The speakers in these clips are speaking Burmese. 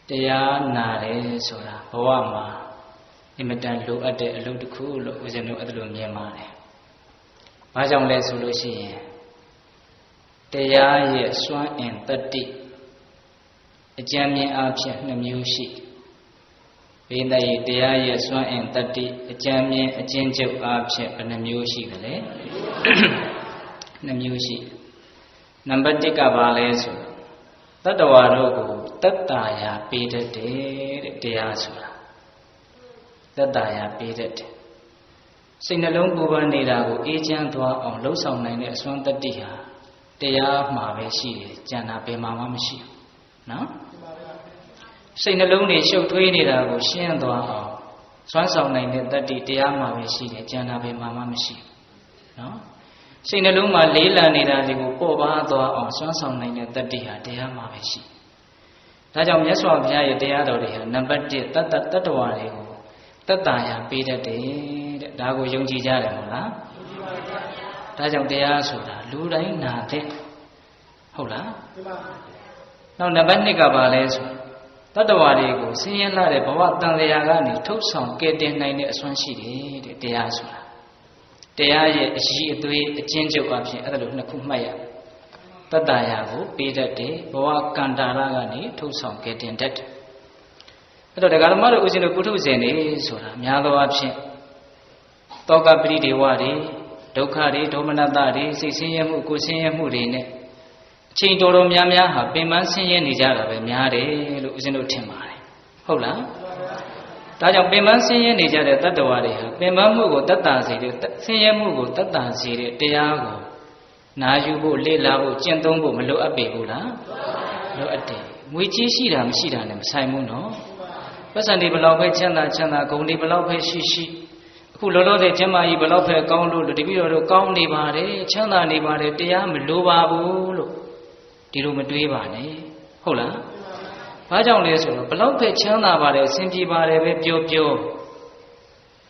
တရားနာတယ်ဆိုတာဘဝမှာအင်မတန်လိုအပ်တဲ့အလုပ်တစ်ခုလို့ဦးဇင်းတို့အဲ့လိုမြင်ပါတယ်။ဘာကြောင့်လဲဆိုလို့ရှိရင်တရားရဲ့စွမ်းအင်တတ္တိအကျဉ်းမြင်အားဖြင့်2မျိုးရှိဘိသိက်တရားရဲ့စွမ်းအင်တတ္တိအကျဉ်းမြင်အကျဉ်းချုပ်အားဖြင့်ဘယ်နှမျိုးရှိသလဲ2မျိုးရှိနံပါတ်1ကဘာလဲဆိုတတ္တဝါတို့ကိုတတ္တာယာပေးတတ်တယ်တဲ့တရားဆိုတာတတ္တာယာပေးတတ်တယ်စိတ်နှလုံးပူပန်နေတာကိုအေးချမ်းသွားအောင်လှုပ်ဆောင်နိုင်တဲ့အစွမ်းတတ္တိဟာတရားမှာပဲရှိတယ်ကျန်တာဘယ်မှာမှမရှိဘူးနော်စိတ်နှလုံးတွေရှုပ်ထွေးနေတာကိုရှင်းသွားအောင်စွမ်းဆောင်နိုင်တဲ့တတ္တိတရားမှာပဲရှိတယ်ကျန်တာဘယ်မှာမှမရှိဘူးနော်စိတ်နှလုံးမှာလေးလံနေတာတွေကိုပေါ်ပါသွားအောင်စွမ်းဆောင်နိုင်တဲ့တတ္တိဟာတရားမှာပဲရှိဒါကြောင့်မြတ်စွာဘုရားရဲ့တရားတော်တွေဟာနံပါတ်1တတ္တဝါတွေကိုတတ္တာယာပေးတတ်တယ်တဲ့ဒါကိုယုံကြည်ကြတယ်မဟုတ်လားဒါကြောင့်တရားဆိုတာလူတိုင်းနာတဲ့ဟုတ်လားနောက်နံပါတ်2ကဘာလဲဆိုတတ္တဝါတွေကိုဆင်းရဲလာတဲ့ဘဝတန်လျာကနေထုတ်ဆောင်ကယ်တင်နိုင်တဲ့အစွမ်းရှိတယ်တဲ့တရားဆိုတာတရားရဲ့အရှိအသွေးအကျဉ်းချုပ်အဖြစ်အဲ့ဒါလို2ခုမှတ်ရတတ္တယာကိုပေးတတ်တယ်ဘဝကန္တာရကနေထုတ်ဆောင်ကယ်တင်တတ်တယ်အဲ့တော့ဒကာဓမ္မတို့ဦးဇင်းတို့ပုထုဇဉ်တွေဆိုတာများသောအားဖြင့်တောကပရိဒေဝတွေဒုက္ခတွေဒေါမနတတွေစိတ်ဆင်းရဲမှုကိုယ်ဆင်းရဲမှုတွေနဲ့အချိန်တော်တော်များများဟာပင်ပန်းဆင်းရဲနေကြတာပဲများတယ်လို့ဦးဇင်းတို့ထင်ပါတယ်ဟုတ်လားဒါကြောင့်ပင်ပန်းဆင်းရဲနေကြတဲ့တတ္တဝါတွေဟာပင်ပန်းမှုကိုတတ်တာစေတဲ့ဆင်းရဲမှုကိုတတ်တာစေတဲ့တရားကိုနာယူဖို့လေ့လာဖို့ကျင့်သုံးဖို့မလိုအပ်ပေဘူးလားလိုအပ်တယ်ငွေကြီးရှိတာမရှိတာနဲ့မဆိုင်ဘူးနော်ပတ်စံတွေဘလောက်ပဲချမ်းသာဂုဏ်တွေဘလောက်ပဲရှိအခုလောလောဆယ်ကျမ်းမာကြီးဘလောက်ပဲကောင်းလို့တပည့်တော်တို့ကောင်းနေပါတယ်ချမ်းသာနေပါတယ်တရားမလိုပါဘူးလို့ဒီလိုမတွေးပါနဲ့ဟုတ်လားဘာကြောင့်လဲဆိုတော့ဘလောက်ပဲချမ်းသာပါတယ်အဆင်ပြေပါတယ်ပဲပြော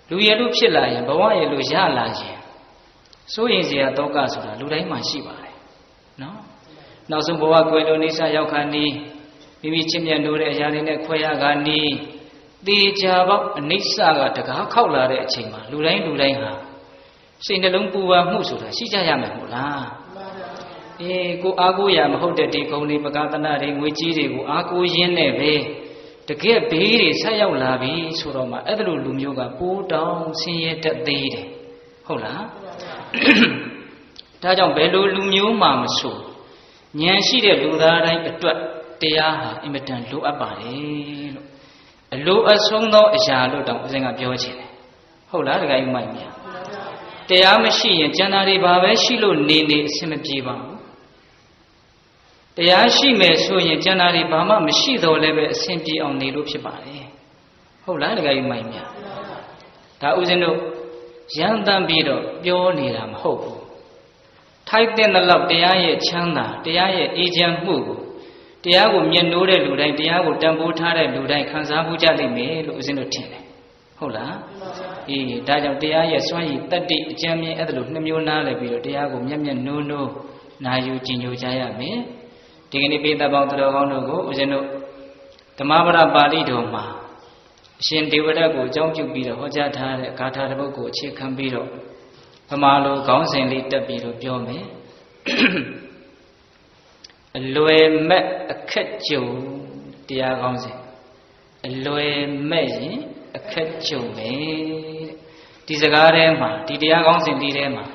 လူရည်လို့ဖြစ်လာရင်ဘဝရည်လို့ရလာရင်စိုးရင်စရာတောကဆိုတာလူတိုင်းမှာရှိပါတယ်နော်နောက်ဆုံးဘဝကွယ်လွန်နေစရောက်ခါနီးမိမိချစ်မြတ်လို့တဲ့အရာတွေနဲ့ခွဲရခါနီးတေချာပေါက်အနိစ္စကတကားခောက်လာတဲ့အချိန်မှာလူတိုင်းဟာစိတ်နှလုံးပူပန်မှုဆိုတာရှိကြရမယ်မို့လားကိုအားကိုးရမဟုတ်တဲ့ဒီဂုဏ်တွေပကာသနာတွေငွေကြီးတွေကိုအားကိုးရင်းနဲ့ပဲတကယ်ဘေးတွေဆက်ရောက်လာပြီဆိုတော့မှအဲ့ဒါလိုလူမျိုးကပိုးတောင်ဆင်းရဲတတ်သေးတယ်ဟုတ်လားဒါကြောင့်ဘယ်လိုလူမျိုးမှမဆိုဉာဏ်ရှိတဲ့လူသားတိုင်းအတွက်တရားဟာအင်မတန်လိုအပ်ပါတယ်လို့အလိုအဆုံးသောအရာလို့တောင်ဦးဇင်းကပြောချင်တယ်ဟုတ်လားတခါကြီးမိုက်မြတရားမရှိရင်ကျန်တာတွေဘာပဲရှိလို့နေအဆင်မပြေပါဘူးတရားရှိမယ်ဆိုရင်ကျန်တာတွေဘာမှမရှိတော့လည်းပဲအဆင်ပြေအောင်နေလို့ဖြစ်ပါတယ်ဟုတ်လားတခါကြီးမိုက်မြဒါဦးဇင်းတို့ရန်တမ်းပြီးတော့ပြောနေတာမဟုတ်ဘူးထိုက်တဲ့လောက်တရားရဲ့ချမ်းသာတရားရဲ့အေးချမ်းမှုကိုတရားကိုမြတ်နိုးတဲ့လူတိုင်းတရားကိုတန်ဖိုးထားတဲ့လူတိုင်းခံစားမှုကြလိမ့်မယ်လို့ဦးဇင်းတို့ထင်တယ်ဟုတ်လားဒါကြောင့်တရားရဲ့စွမ်းရည်တတ္တိအကျဉ်းမြင်အဲ့ဒါလို2မျိုးနားလည်ပြီးတော့တရားကိုမြတ်နိုးနာယူကြည်ညိုကြရမယ်ဒီကနေ့ပိဿပေါင်းတော်ကောင်းတို့ကိုဦးဇင်းတို့ဓမ္မပဒပါဠိတော်မှာအရှင်ဒေဝရတ်ကိုအကြောင်းပြုပြီးတော့ဟောကြားထားတဲ့ဂါထာတစ်ပုဒ်ကိုအခြေခံပြီးတော့ဗမာလိုခေါင်းစဉ်လေးတက်ပြီးတော့ပြောမယ်အလွယ်မဲ့အခက်ကြုံတရားကောင်းစဉ်အလွယ်မဲ့ရင်အခက်ကြုံမယ်ဒီစကားထဲမှာဒီတရားကောင်းစဉ်ဒီထဲမှာ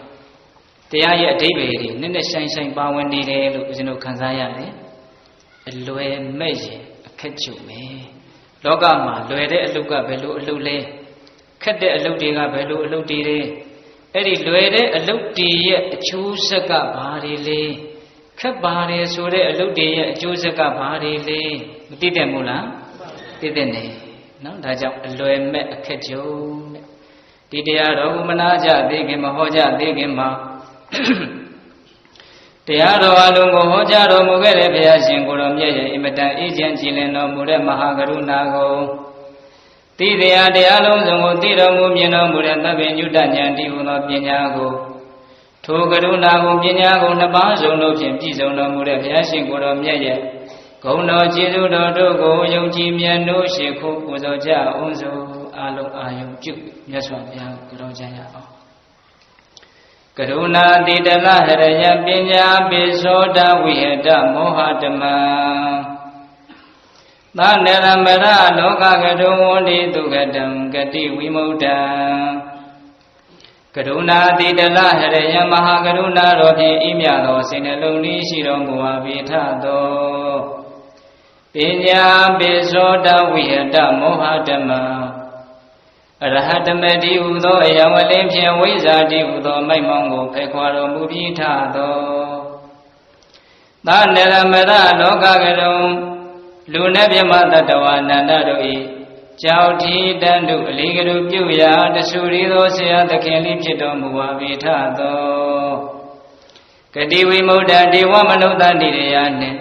တရားရဲ့အဓိပ္ပာယ်တွေနည်းနည်းဆိုင်ပါဝင်နေတယ်လို့ဦးဇင်းတို့ခန်းစားရတယ်အလွယ်မဲ့ရင်အခက်ကြုံမယ်လောကမှာလွယ်တဲ့အလုပ်ကဘယ်လိုအလုပ်လဲခက်တဲ့အလုပ်တွေကဘယ်လိုအလုပ်တွေလဲအဲ့ဒီလွယ်တဲ့အလုပ်တွေရဲ့အကျိုးဆက်ကဘာတွေလဲခက်ပါတယ်ဆိုတဲ့အလုပ်တွေရဲ့အကျိုးဆက်ကဘာတွေလဲမသိတယ်မို့လားသိတဲ့နေနော်ဒါကြောင့်အလွယ်မဲ့အခက်ကြုံတဲ့ဒီတရားတော်ကိုမနာကြသေးခင်မဟောကြသေးခင်မှာတရားတော်အလုံးကိုဟောကြားတော်မူခဲ့တဲ့ဘုရားရှင်ကိုယ်တော်မြတ်ရဲ့အင်မတန်အေးချမ်းကြည်လင်တော်မူတဲ့မဟာကရုဏာကိုသိတရားလုံးစုံကိုသိတော်မူမြင်တော်မူတဲ့သဗ္ဗညုတဉာဏ်တည်ဟူသောပညာကိုထိုကရုဏာကိုပညာကို2ပါးစုံတို့ဖြင့်ပြည့်စုံတော်မူတဲ့ဘုရားရှင်ကိုယ်တော်မြတ်ရဲ့ ဂုဏ်တော်ကျေးဇူးတော်တို့ကိုယုံကြည်မြတ်လို့ရှိခိုးပူဇော်ကြအောင်စို့အလုံးအာယုံပြုမြတ်စွာဘုရားကိုကြောကြရအောင်ကရုဏာတိတလဟရယပညာပိသောတဝိဟတမောဟဓမ္မသန္တရမရလောကကတုံဝန္တိတုကတံဂတိဝိမု ढ ံကရုဏာတိတလဟရယမဟာကရုဏာတော်ဖြင့်ဤမြတ်သောစိတ်နှလုံးလေးရှိတော်မူပါပေထသောပညာပိသောတဝိဟတမောဟဓမ္မအရဟတမတိဟုသောအယံဝလင်းဖြင့်ဝိဇ္ဇာတိဟုသောမိုက်မောင်းကိုဖယ်ခွာတော်မူပြီးထသောသန္တရမရလောကကတုံလူနှင့်မြမတတဝနန္ဒတို့၏ကြောက်ထီတန်တို့အလေးကလူပြုရာတဆူရီသောဆရာသခင်လေးဖြစ်တော်မူပါပေထသောဂတိဝိမု ढ ဒေဝမနုဿတိရယနှင့်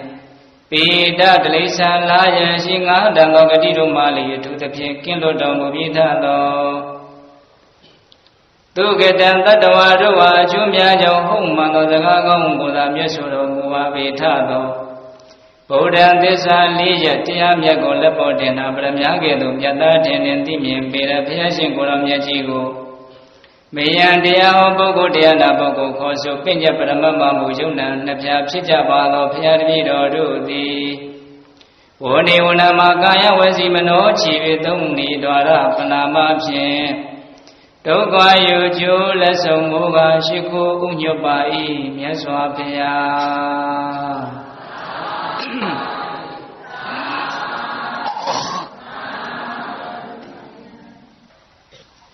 ပေတတလိษံလာယံရှိငါတံသောဂတိတို့မှလည်းအထူးသဖြင့်ကင်းလွတ်တော်မူပြီးထသောသူကတံတတဝါတို့ဟာအကျိုးများကြောင့်ဟုတ်မှန်သောစကားကောင်းကိုသာမျက်ဆိုတော်မူပါပေထသောဗုဒ္ဓံသစ္စာလေးရတရားမြတ်ကိုလက်ပေါ်တင်တာပရမညာကဲ့သို့မြတ်သားထင်သိမြင်ပေရဘုရားရှင်ကိုယ်တော်မြတ်ကြီးကိုမေယံတရားဟောပုဂ္ဂိုလ်တရားနာပုဂ္ဂိုလ်ခေါ်ဆိုပညတ်ပရမတ်မမူယုံနာနှစ်ဖြာဖြစ်ကြပါသောဘုရားတပည့်တော်တို့သည်ဝဏိဝဏမကာယဝစီမနောခြေ၍သုံးနေတော်ရပနာမဖြင့်ဒုက္ခယူကျိုးလက်ဆောင်မူကားရှိခိုးဥညွတ်ပါ၏မြတ်စွာဘုရား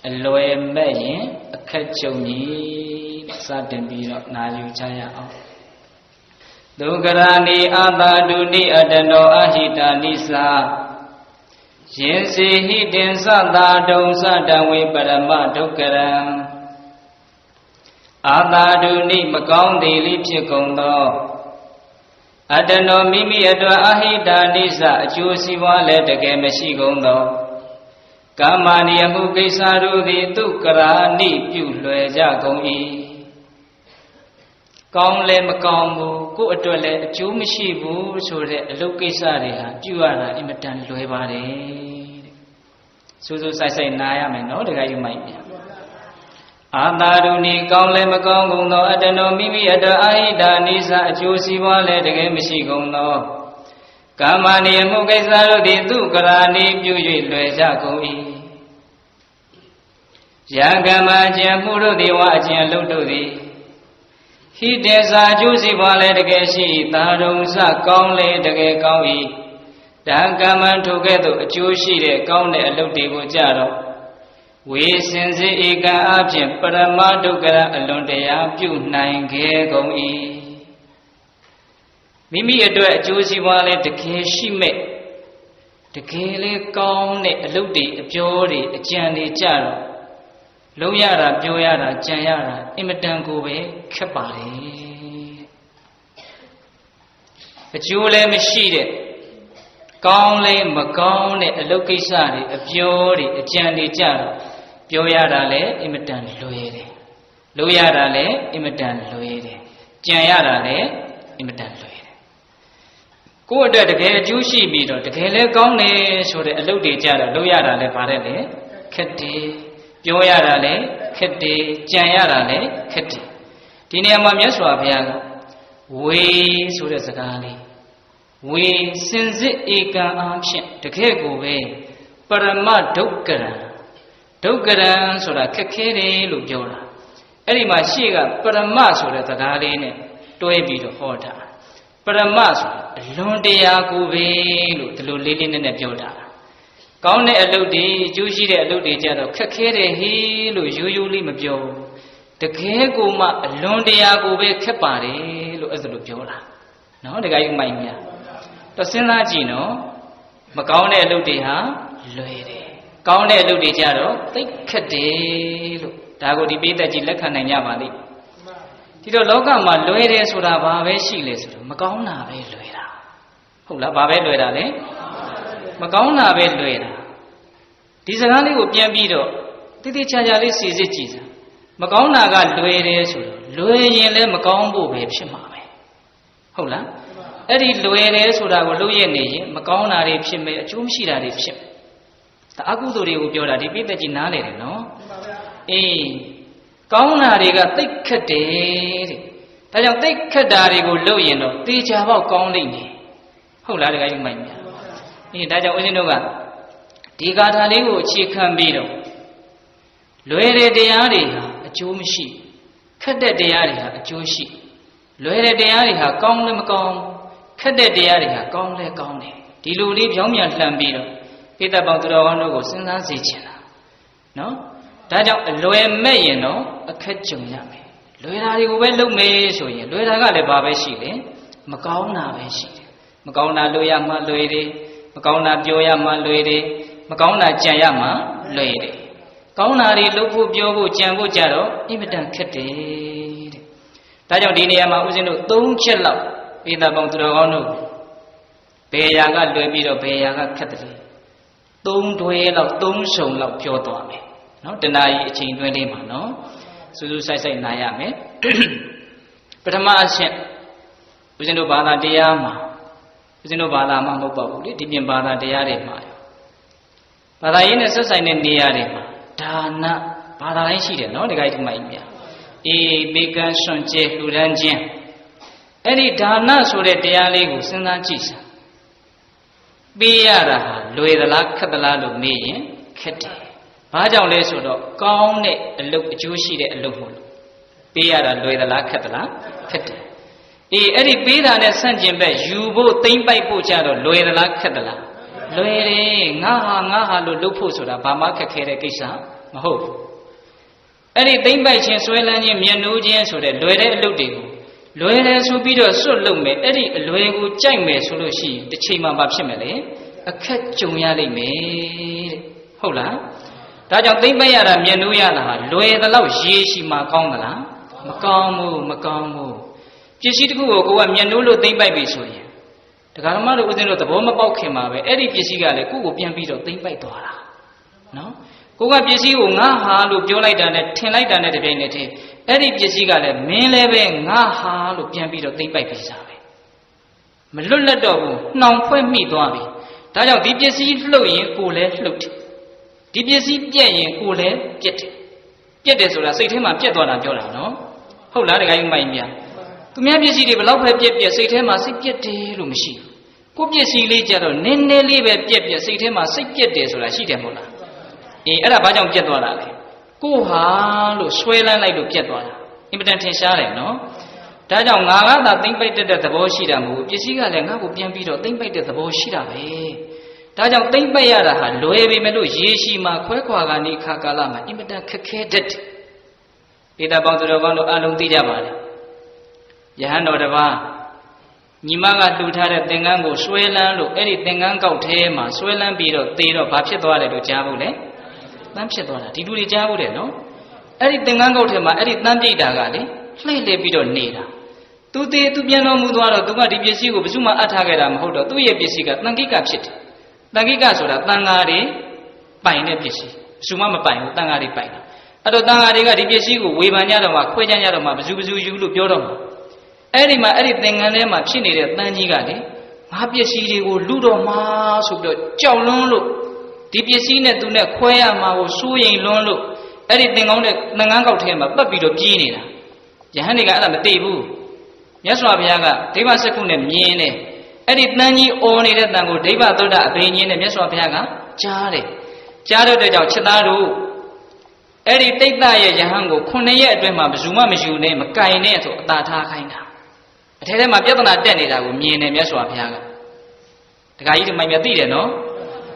အလွယ်မဲ့ရင်အခက်ကြုံကြီးစတင်ပြီးတော့နာယူကြရအောင်ဒုက္ခရာနိအာတာဒုနိအတနောအဟိတာနိသာယင်စီဟိတင်သတာဒုံသတံဝေပရမဒုက္ခရံအာတာဒုနိမကောင်းသေးလိဖြစ်ကုန်သောအတနောမိမိအတွက်အဟိတာနိသအကျိုးစီးပွားလည်းတကယ်မရှိကုန်သောကာမနိယမှုကိစ္စတို့သည်သူကရာနိပြုလွယ်ကြကုန်၏ကောင်းလည်းမကောင်းဘူးကိုယ့်အတွက်လည်းအကျိုးမရှိဘူးဆိုတဲ့အလုပ်ကိစ္စတွေဟာပြုရတာအင်မတန်လွယ်ပါတယ်တဲ့စူးစူးဆိုင်ဆိုင်နားရမယ်နော်တခါယူမိုက်ပြန်အာတာရုဏီကောင်းလည်းမကောင်းကုန်သောအတ္တနောမိမိအတွက်အာဟိတာနိစ္စအကျိုးစီးပွားလည်းတကယ်မရှိကုန်သောကာမနိယမှုကိစ္စတို့သည်သူကရာနိပြု၍လွယ်ကြကုန်၏ယံကမ္မအကျင့်မှုတို့သည်ဝါအကျင့်အလုပ်တို့သည်ဟိတေသာအကျိုးစီးပွားလည်းတကယ်ရှိသာရုံစကောင်းလည်းတကယ်ကောင်း၏တံကမ္မထိုကဲ့သို့အကျိုးရှိတဲ့ကောင်းတဲ့အလုပ်တွေကိုကြတော့ဝေစင်စေဧကံအဖြစ်ပရမဒုက္ခရအလွန်တရာပြုနိုင်ခဲ့ကုန်၏မိမိအတွက်အကျိုးစီးပွားလည်းတကယ်ရှိမဲ့တကယ်လေကောင်းတဲ့အလုပ်တွေအပြောတွေအကြံတွေကြတော့လုံးရတာပြောရတာကြံရတာအင်မတန်ကိုပဲခက်ပါတယ်အကျိုးလည်းမရှိတဲ့ကောင်းလည်းမကောင်းတဲ့အလုပ်ကိစ္စတွေအပြောတွေအကြံတွေကြတော့ပြောရတာလည်းအင်မတန်လွယ်တယ်လုပ်ရတာလည်းအင်မတန်လွယ်တယ်ကြံရတာလည်းအင်မတန်လွယ်တယ်ကိုယ့်အတွက်တကယ်အကျိုးရှိပြီးတော့တကယ်လည်းကောင်းတယ်ဆိုတဲ့အလုပ်တွေကြတော့လုပ်ရတာလည်းဗါတဲ့လေခက်တယ်ပြောရတာလည်းခက်တယ်ကြံရတာလည်းခက်တယ်ဒီနေရာမှာမြတ်စွာဘုရားကဝေဆိုတဲ့စကားလေးဝေစင်စစ်ဧကံအားဖြင့်တကယ်ကိုပဲပရမဒုက္ခရံဒုက္ခရံဆိုတာခက်ခဲတယ်လို့ပြောတာအဲ့ဒီမှာရှေ့ကပရမဆိုတဲ့စကားလေးနဲ့တွဲပြီးတော့ဟောတာပရမဆိုတာအလွန်တရာကိုပဲလို့ဒီလိုလေးလေးနက်နက်ပြောတာကောင်းတဲ့အလုပ်တွေအကျိုးရှိတဲ့အလုပ်တွေကြတော့ခက်ခဲတယ်ဟေးလို့ရိုးရိုးလေးမပြောတကယ်ကိုမှအလွန်တရာကိုပဲခက်ပါတယ်လို့အဲ့ဒါလိုပြောတာနော်တခါယူမိုက်များတော့စဉ်းစားကြည့်နော်မကောင်းတဲ့အလုပ်တွေဟာလွယ်တယ်ကောင်းတဲ့အလုပ်တွေကြတော့သိခက်တယ်လို့ဒါကိုဒီပိဋကကြီးလက်ခံနိုင်ကြပါလိမ့်ဒီတော့လောကမှာလွယ်တယ်ဆိုတာဘာပဲရှိလဲဆိုတော့မကောင်းတာပဲလွယ်တာဟုတ်လားဘာပဲလွယ်တာလဲမကောင်းတာပဲလွယ်တာဒီစကားလေးကိုပြန်ပြီးတော့တိတိကျကျလေးစီစစ်ကြည့်စမ်းမကောင်းတာကလွယ်တယ်ဆိုတော့လွယ်ရင်လည်းမကောင်းဖို့ပဲဖြစ်မှာပဲဟ ဟုတ်လားအဲ့ဒီလွယ်တယ်ဆိုတာကိုလုပ်ရနေရင်မကောင်းတာတွေဖြစ်မယ်အကျိုးမရှိတာတွေဖြစ်မယ်ဒါအကုသိုလ်တွေကိုပြောတာဒီပိသက်ကြီးနားလေတယ်နော်အေးကောင်းတာတွေကသိပ်ခက်တယ်တဲ့ဒါကြောင့်သိပ်ခက်တာတွေကိုလုပ်ရင်တော့တေချာပေါက်ကောင်းလိမ့်မယ်ဟုတ်လားတခါကြီးမိုက်များအေးဒါကြောင့်ဦးဇင်းတို့ကဒီဂါထာလေးကိုအခြေခံပြီးတော့လွယ်တဲ့တရားတွေဟာအကျိုးမရှိခက်တဲ့တရားတွေဟာအကျိုးရှိလွယ်တဲ့တရားတွေဟာကောင်းလည်းမကောင်းခက်တဲ့တရားတွေဟာကောင်းလည်းကောင်းတယ်ဒီလိုလေးပြောင်းပြန်လှန်ပြီးတော့ပိဋကပေါင်းသူတော်ကောင်းတို့ကိုစဉ်းစားစေချင်တာနော်ဒါကြောင့်အလွယ်မဲ့ရင်တော့အခက်ကြုံရမယ်လွယ်တာတွေကိုပဲလုပ်မယ်ဆိုရင်လွယ်တာကလည်းဘာပဲရှိလဲမကောင်းတာပဲရှိတယ်မကောင်းတာလုပ်ရမှလွယ်တယ်မကောင်းတာပြောရမှလွယ်တယ်မကောင်းတာကြံရမှလွယ်တယ်ကောင်းတာတွေလုပ်ဖို့ပြောဖို့ကြံဖို့ကြတော့အင်မတန်ခက်တယ်တဲ့ဒါကြောင့်ဒီနေရာမှာဦးဇင်းတို့၃ချက်လောက်ပိဋကပေါင်းသူတော်ကောင်းတို့ဘယ်ရာကလွယ်ပြီးတော့ဘယ်ရာကခက်တယ်၃တွဲလောက်၃ဆုံလောက်ပြောသွားမယ်နော်တဏှာကြီးအချိန်တွင်းလေးမှာနော်စူးစူးဆိုင်ဆိုင်နားရမယ်ပထမအချက်ဦးဇင်းတို့ဘာသာတရားမှာဦးဇင်းတို့ဘာသာမှာမဟုတ်ပါဘူးလေဒီပြင်ဘာသာတရားတွေမှာဘာသာရေးနဲ့ဆက်ဆိုင်တဲ့နေရာတွေမှာဒါနဘာသာတိုင်းရှိတယ်နော်ဒီကိစ္စမှကြီးများအေးဘေကံစွန့်ကြဲလူဒန်းခြင်းအဲ့ဒီဒါနဆိုတဲ့တရားလေးကိုစဉ်းစားကြည့်စမ်းပေးရတာဟာလွယ်သလားခက်သလားလို့မေးရင်ခက်တယ်ဘာကြောင့်လဲဆိုတော့ကောင်းတဲ့အလုပ်အကျိုးရှိတဲ့အလုပ်မို့လို့ပေးရတာလွယ်သလားခက်သလားခက်တယ်အေးအဲ့ဒီပေးတာနဲ့ဆန့်ကျင်ဘက်ယူဖို့သိမ့်ပိုက်ဖို့ကြတော့လွယ်သလားခက်သလားလွယ်တယ်ငါဟာလို့လုပ်ဖို့ဆိုတာဘာမှခက်ခဲတဲ့ကိစ္စမဟုတ်ဘူးအဲ့ဒီသိမ့်ပိုက်ခြင်းဆွဲလန်းခြင်းမျက်နှိုးခြင်းဆိုတဲ့လွယ်တဲ့အလုပ်တွေကိုလွယ်တယ်ဆိုပြီးတော့စွတ်လုပ်မယ်အဲ့ဒီအလွယ်ကိုကြိုက်မယ်ဆိုလို့ရှိရင်တစ်ချိန်မှမဖြစ်မယ်လေအခက်ကြုံရလိမ့်မယ်တဲ့ဟုတ်လားဒါကြောင့်သိမ့်ပိုက်ရတာမျက်နှိုးရတာဟာလွယ်သလောက်ရေးရှိမှကောင်းသလားမကောင်းဘူးပစ္စည်းတစ်ခုကိုကိုကမျက်နှိုးလို့သိမ့်ပိုက်ပြီဆိုရင်ဒကာဓမ္မတို့ဦးဇင်းတို့သဘောမပေါက်ခင်မှာပဲအဲ့ဒီပစ္စည်းကလည်းကိုကိုပြန်ပြီးတော့သိမ့်ပိုက်သွားတာနော်ကိုကပစ္စည်းကိုငါဟာလို့ပြောလိုက်တာနဲ့ထင်လိုက်တာနဲ့တပြိုင်နက်တည်းအဲ့ဒီပစ္စည်းကလည်းမင်းလည်းပဲငါဟာလို့ပြန်ပြီးတော့သိမ့်ပိုက်ပြီးစားပဲမလွတ်လပ်တော့ဘူးနှောင်ဖွဲ့မိသွားပြီဒါကြောင့်ဒီပစ္စည်းလှုပ်ရင်ကိုလည်းလှုပ်တယ်ဒီပစ္စည်းပြက်ရင်ကိုလည်းပြက်တယ်ပြက်တယ်ဆိုတာစိတ်ထဲမှာပြက်သွားတာပြောတာနော်ဟုတ်လားတခါကြီးမိုက်မြသူများပစ္စည်းတွေဘလောက်ပဲပြက်စိတ်ထဲမှာစိတ်ပြက်တယ်လို့မရှိဘူးကိုပစ္စည်းလေးကြတော့နည်းနည်းလေးပဲပြက်စိတ်ထဲမှာစိတ်ပြက်တယ်ဆိုတာရှိတယ်မဟုတ်လားအေးအဲ့ဒါဘာကြောင့်ပြက်သွားတာလဲကိုဟာလို့ဆွဲလန်းလိုက်လို့ပြက်သွားတာအင်မတန်ထင်ရှားတယ်နော်ဒါကြောင့်ငါကသာသိမ့်ပိုက်တဲ့သဘောရှိတာမဟုတ်ဘူးပစ္စည်းကလည်းငါ့ကိုပြန်ပြီးတော့သိမ့်ပိုက်တဲ့သဘောရှိတာပဲဒါကြောင့်သိမ့်ပိုက်ရတာဟာလွယ်ပေမဲ့လို့ရေရှိမှခွဲခွာကနေခါကာလမှာအင်မတန်ခက်ခဲတတ်တယ်ပိဋကပေါင်းသူတော်ကောင်းတို့အလုံးသိကြပါလေယဟန်တော်တစ်ပါးညီမကလှူထားတဲ့သင်္ကန်းကိုဆွဲလန်းလို့အဲ့ဒီသင်္ကန်းကောက်ထဲမှာဆွဲလန်းပြီးတော့သေတော့ဘာဖြစ်သွားလဲလို့ကြားဖို့လေတန်းဖြစ်သွားတာဒီလူတွေကြားဖို့တယ်နော်အဲ့ဒီသင်္ကန်းကောက်ထဲမှာအဲ့ဒီတန်းပြိတာကလေလှည့်လေပြီးတော့နေတာသူသေးသူပြန်တော်မူသွားတော့သူကဒီပစ္စည်းကိုဘယ်သူမှအပ်ထားခဲ့တာမဟုတ်တော့သူ့ရဲ့ပစ္စည်းကတန်ခိကဖြစ်တယ်တန်ခိကဆိုတာတန်ဃာတွေပိုင်တဲ့ပစ္စည်းဘယ်သူမှမပိုင်ဘူးတန်ဃာတွေပိုင်တာအဲ့တော့တန်ဃာတွေကဒီပစ္စည်းကိုဝေဖန်ကြတော့မှခွဲကြကြတော့မှဘယ်သူယူလို့ပြောတော့မှအဲ့ဒီမှာအဲ့ဒီသင်္ကန်းထဲမှာဖြစ်နေတဲ့တန်ကြီးကလေငါပစ္စည်းတွေကိုလူတော့မှာဆိုပြီးတော့ကြောက်လွန်းလို့ဒီပစ္စည်းနဲ့သူနဲ့ခွဲရမှာကိုစိုးရိမ်လွန်းလို့အဲ့ဒီသင်္ကန်းနဲ့သင်္ကန်းကောက်ထဲမှာပတ်ပြီးတော့ပြေးနေတာယဟန်တွေကအဲ့ဒါမသိဘူးမြတ်စွာဘုရားကဒိဗ္ဗစက္ခုနဲ့မြင်တယ်အဲ့ဒီတန်ကြီးအော်နေတဲ့တန်ကိုဒိဗ္ဗသုဒ္ဓအဘိညာဉ်နဲ့မြတ်စွာဘုရားကကြားတယ်ကြားတဲ့အတွက်ကြောင့်ချက်သားတို့အဲ့ဒီတိတ်တရဲ့ယဟန်ကို9ရက်အတွင်းမှာဘယ်သူမှမယူနဲ့မကင်နဲ့ဆိုအသာထားခိုင်းတာအထဲထဲမှာပြဿနာတက်နေတာကိုမြင်တယ်မြတ်စွာဘုရားကဒကာကြီးဒီမိုင်မြသိတယ်နော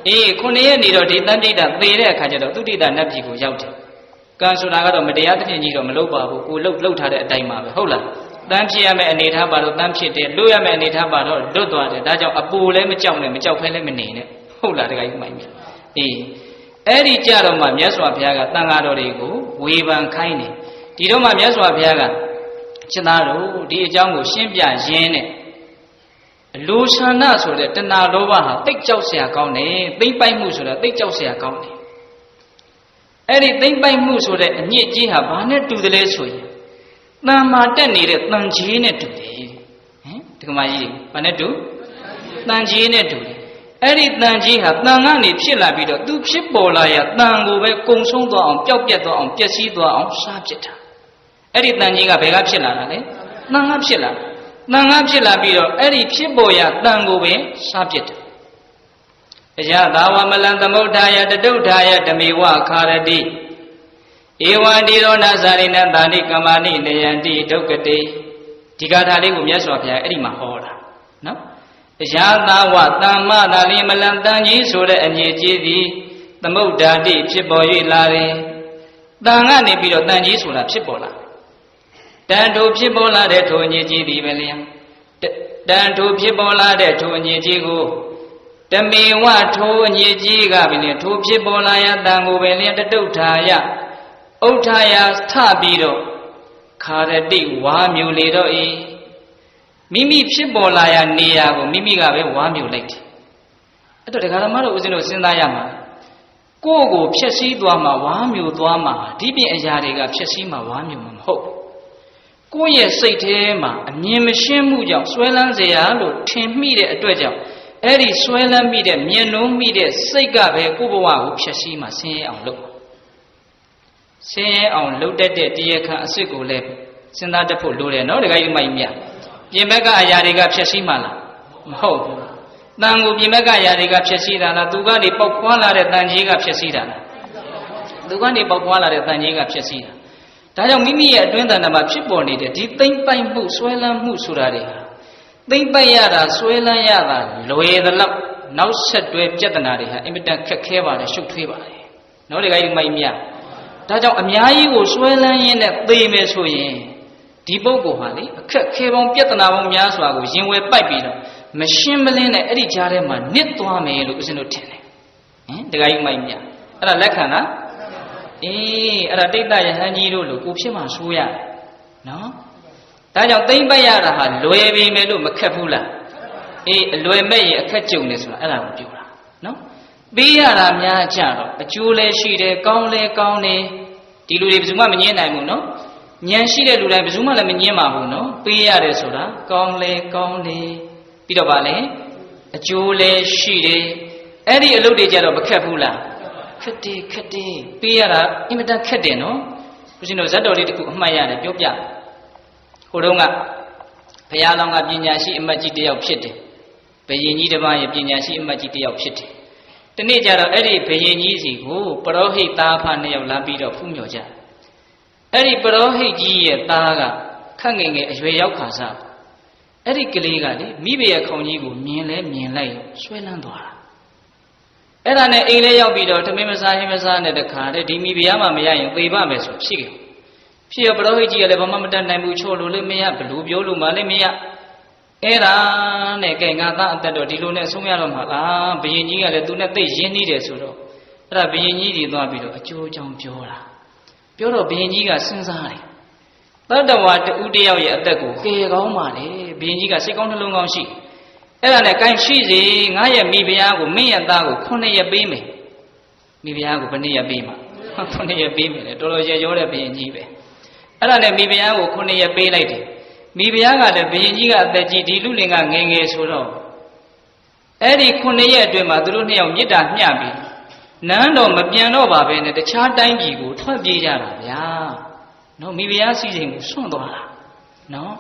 ်အေး9ရက်နေတော့ဒီတန်ပြိတ္တသေတဲ့အခါကျတော့သုတိတနတ်ပြည်ကိုရောက်တယ်ကံဆိုတာကတော့မတရားသဖြင့်ကြီးတော့မလုပ်ပါဘူးကိုလှုပ်ထားတဲ့အတိုင်းပါပဲဟုတ်လားတန်းဖြစ်ရမယ့်အနေထားပါတော့တန်းဖြစ်တယ်လွတ်ရမယ့်အနေထားပါတော့လွတ်သွားတယ်ဒါကြောင့်အပူလည်းမကြောက်နဲ့မကြောက်ဖဲလည်းမနေနဲ့ဟုတ်လားဒကာကြီးမိုင်မြအေးအဲ့ဒီကြတော့မှမြတ်စွာဘုရားကတန်ဃာတော်တွေကိုဝေဖန်ခိုင်းတယ်ဒီတော့မှမြတ်စွာဘုရားကရှင်သားတို့ဒီအကြောင်းကိုရှင်းပြရင်းနဲ့လူဆန္ဒဆိုတဲ့တဏှာလောဘဟာတိတ်ကြောက်เสียကောင်းတယ်သိမ့်ပိုက်မှုဆိုတာတိတ်ကြောက်เสียကောင်းတယ်အဲ့ဒီသိမ့်ပိုက်မှုဆိုတဲ့အညစ်အကြေးဟာဘာနဲ့တူတယ်လဲဆိုရင်တန်မာတက်နေတဲ့တန်ကြီးနဲ့တူတယ်ဟင် ဒီကမာကြီးဘာနဲ့တူတန်ကြီးနဲ့တူတယ်အဲ့ဒီတန်ကြီးဟာတန်ကနေဖြစ်လာပြီးတော့သူဖြစ်ပေါ်လာရတန်ကိုပဲကုံဆုံးသွားအောင်ပျောက်ပြတ်သွားအောင်ပျက်စီးသွားအောင်စားဖြစ်တာအဲ့ဒီတန်ကြီးကဘယ်ကဖြစ်လာတာလဲတန်ကဖြစ်လာတန်ကဖြစ်လာပြီးတော့အဲ့ဒီဖြစ်ပေါ်ရတန်ကိုပဲစားဖြစ်တယ်အယသာဝမလံသမုဋ္ဌာယတတုဋ္ဌာယဓမေဝခါရတိဧဝံဒီရောနာဇာရိနတာတိကမ္မာနိနယန္တိဒုက္ကတိဒီဂါထာလေးကိုမြတ်စွာဘုရားအဲ့ဒီမှာဟောတာနော်အယသာဝတမ္မသာလိမလံတန်ကြီးဆိုတဲ့အငြိကြီးသည်သမုဋ္ဌာတိဖြစ်ပေါ်၍လာတယ်တန်ကနေပြီးတော့တန်ကြီးဆိုတာဖြစ်ပေါ်လာတန်ထိုဖြစ်ပေါ်လာတဲ့ထိုအငြိကြီးသည်ပဲလျာတန်ထိုဖြစ်ပေါ်လာတဲ့ထိုအငြိကြီးကိုတမေဝထိုအငြိကြီးကပဲလေထိုဖြစ်ပေါ်လာရတန်ကိုပဲလျာတတုဋ္ဌာယဥဋ္ဌာယထပြီးတော့ခါရတိဝါမျိုးလေတော့ဤမိမိဖြစ်ပေါ်လာရနေရာကိုမိမိကပဲဝါမျိုးလိုက်တယ်အဲ့တော့ဒကာဓမ္မတို့ဦးဇင်းတို့စဉ်းစားရမှာကိုယ့်ကိုဖြည့်ဆည်းသွားမှာဝါမျိုးသွားမှာဒီပြင်အရာတွေကဖြည့်ဆည်းမှာဝါမျိုးမှာမဟုတ်ကိုယ့်ရဲ့စိတ်ထဲမှာအမြင်မရှင်းမှုကြောင့်ဆွဲလန်းเสียလို့ထင်မိတဲ့အတွက်ကြောင့်အဲ့ဒီဆွဲလန်းမိတဲ့မြင်နှုံးမိတဲ့စိတ်ကပဲကိုယ့်ဘဝကိုဖြည့်ဆည်းမှာဆင်းရဲအောင်လုပ်ဆင်းရဲအောင်လှုပ်တတ်တဲ့တရားခံအစ်စ်ကိုလည်းစဉ်းစားတတ်ဖို့လိုတယ်နော်ဒကာကြီးမိုက်မြတ်ပြင်ဘက်ကအရာတွေကဖြည့်ဆည်းမှလားမဟုတ်ဘူးတန်ကိုပြင်ဘက်ကအရာတွေကဖြည့်ဆည်းတာလားသူကနေပေါက်ခွာလာတဲ့တန်ကြီးကဖြည့်ဆည်းတာလားသူကနေပေါက်ခွာလာတဲ့တန်ကြီးကဖြည့်ဆည်းတာဒါကြောင့်မိမိရဲ့အတွင်းတဏ္ဍာမှာဖြစ်ပေါ်နေတဲ့ဒီသိမ့်ပိုက်မှုဆွဲလန်းမှုဆိုတာတွေဟာသိမ့်ပိုက်ရတာဆွဲလန်းရတာလွယ်သလောက်နောက်ဆက်တွဲပြဿနာတွေဟာအင်မတန်ခက်ခဲပါတယ်ရှုပ်ထွေးပါတယ်နော်ဒကာကြီးမိုက်မြတ်ဒါကြောင့်အများကြီးကိုဆွဲလန်းရင်းနဲ့သေမယ်ဆိုရင်ဒီပုဂ္ဂိုလ်ဟာလေအခက်ခဲပေါင်းပြဿနာပေါင်းများစွာကိုရင်ဝယ်ပိုက်ပြီးတော့မရှင်းမလင်းနဲ့အဲ့ဒီကြားထဲမှာနစ်သွားမယ်လို့ဦးဇင်းတို့ထင်တယ်ဟင်ဒကာကြီးမိုက်မြတ်အဲ့ဒါလက်ခံလားအေးအဲ့ဒါတိတ်တရဟန်းကြီးတို့လို့ကိုဖြစ်မှဆိုးရတယ်နော်ဒါကြောင့်သိမ့်ပတ်ရတာဟာလွယ်ပြီမယ်လို့မခက်ဘူးလားအေးအလွယ်မဲ့ရင်အခက်ကြုံနေဆိုတာအဲ့ဒါကိုပြောတာနော်ပေးရတာများကြတော့အကျိုးလည်းရှိတယ်ကောင်းလည်းကောင်းတယ်ဒီလူတွေဘယ်သူမှမငြင်းနိုင်ဘူးနော်ဉာဏ်ရှိတဲ့လူတိုင်းဘယ်သူမှလည်းမငြင်းပါဘူးနော်ပေးရတယ်ဆိုတာကောင်းလည်းကောင်းတယ်ပြီးတော့ဗာလဲအကျိုးလည်းရှိတယ်အဲ့ဒီအလုပ်တွေကြတော့မခက်ဘူးလားခက်တယ်ခက်တယ်ပေးရတာအင်မတန်ခက်တယ်နော်ဦးဇင်းတို့ဇတ်တော်လေးတစ်ခုအမှတ်ရတယ်ပြောပြဟိုတုန်းကဘုရားလောင်းကပညာရှိအမတ်ကြီးတစ်ယောက်ဖြစ်တယ်ဘယင်ကြီးတစ်ပါးရဲ့ပညာရှိအမတ်ကြီးတစ်ယောက်ဖြစ်တယ်တနေ့ကျတော့အဲ့ဒီဘယင်ကြီးစီကိုပရောဟိတ်သားဖနှစ်ယောက်လာပြီးတော့ဖူးမြော်ကြအဲ့ဒီပရောဟိတ်ကြီးရဲ့သားကခက်ငယ်ငယ်အရွယ်ရောက်ခါစားအဲ့ဒီကလေးကလေမိဘရဲ့ခေါင်းကြီးကိုမြင်လဲမြင်လိုက်ဆွဲလန်းသွားတာအဲ့ဒါနဲ့အိမ်လေးရောက်ပြီးတော့ထမင်းမစားရင်မစားနဲ့တခါတည်းဒီမိဖုရားမှမရရင်သေပါမယ်ဆိုဖြစ်ခဲ့ဖြစ်ရပရောဟိတ်ကြီးကလည်းဘာမှမတတ်နိုင်ဘူးချော်လို့လည်းမရဘလူပြောလို့မှလည်းမရအဲ့ဒါနဲ့ကဲငါသားအသက်တော့ဒီလိုနဲ့ဆုံးရတော့မှာလားဘယင်ကြီးကလည်းသူနဲ့သိရင်းနှီးတယ်ဆိုတော့အဲ့ဒါဘယင်ကြီးတွေသွားပြီးတော့အကျိုးအကြောင်းပြောတာပြောတော့ဘယင်ကြီးကစဉ်းစားတယ်တတ္တဝါတူတယောက်ရဲ့အသက်ကိုကယ်ကောင်းပါလေဘယင်ကြီးကစိတ်ကောင်းနှလုံးကောင်းရှိအဲ့ဒါနဲ့ကိုင်းရှိစေငါရဲ့မိဖုရားကိုမင်းရဲ့သားကို9ရက်ပေးမယ်မိဖုရားကိုဘယ်နှစ်ရက်ပေးမှာ9ရက်ပေးမယ်လေတော်တော်ရရောတဲ့ဘယင်ကြီးပဲအဲ့ဒါနဲ့မိဖုရားကို9ရက်ပေးလိုက်တယ်မိဖုရားကလည်းဘယင်ကြီးကအသက်ကြီးဒီလူလင်ကငယ်ငယ်ဆိုတော့အဲ့ဒီ9ရက်အတွင်းမှာသူတို့နှစ်ယောက်မေတ္တာမျှပြီးနန်းတော်မပြန်တော့ပါပဲနဲ့တခြားတိုင်းပြည်ကိုထွက်ပြေးကြတာဗျာနော်မိဖုရားစီစဉ်ကိုဆွန့်သွားတာနော်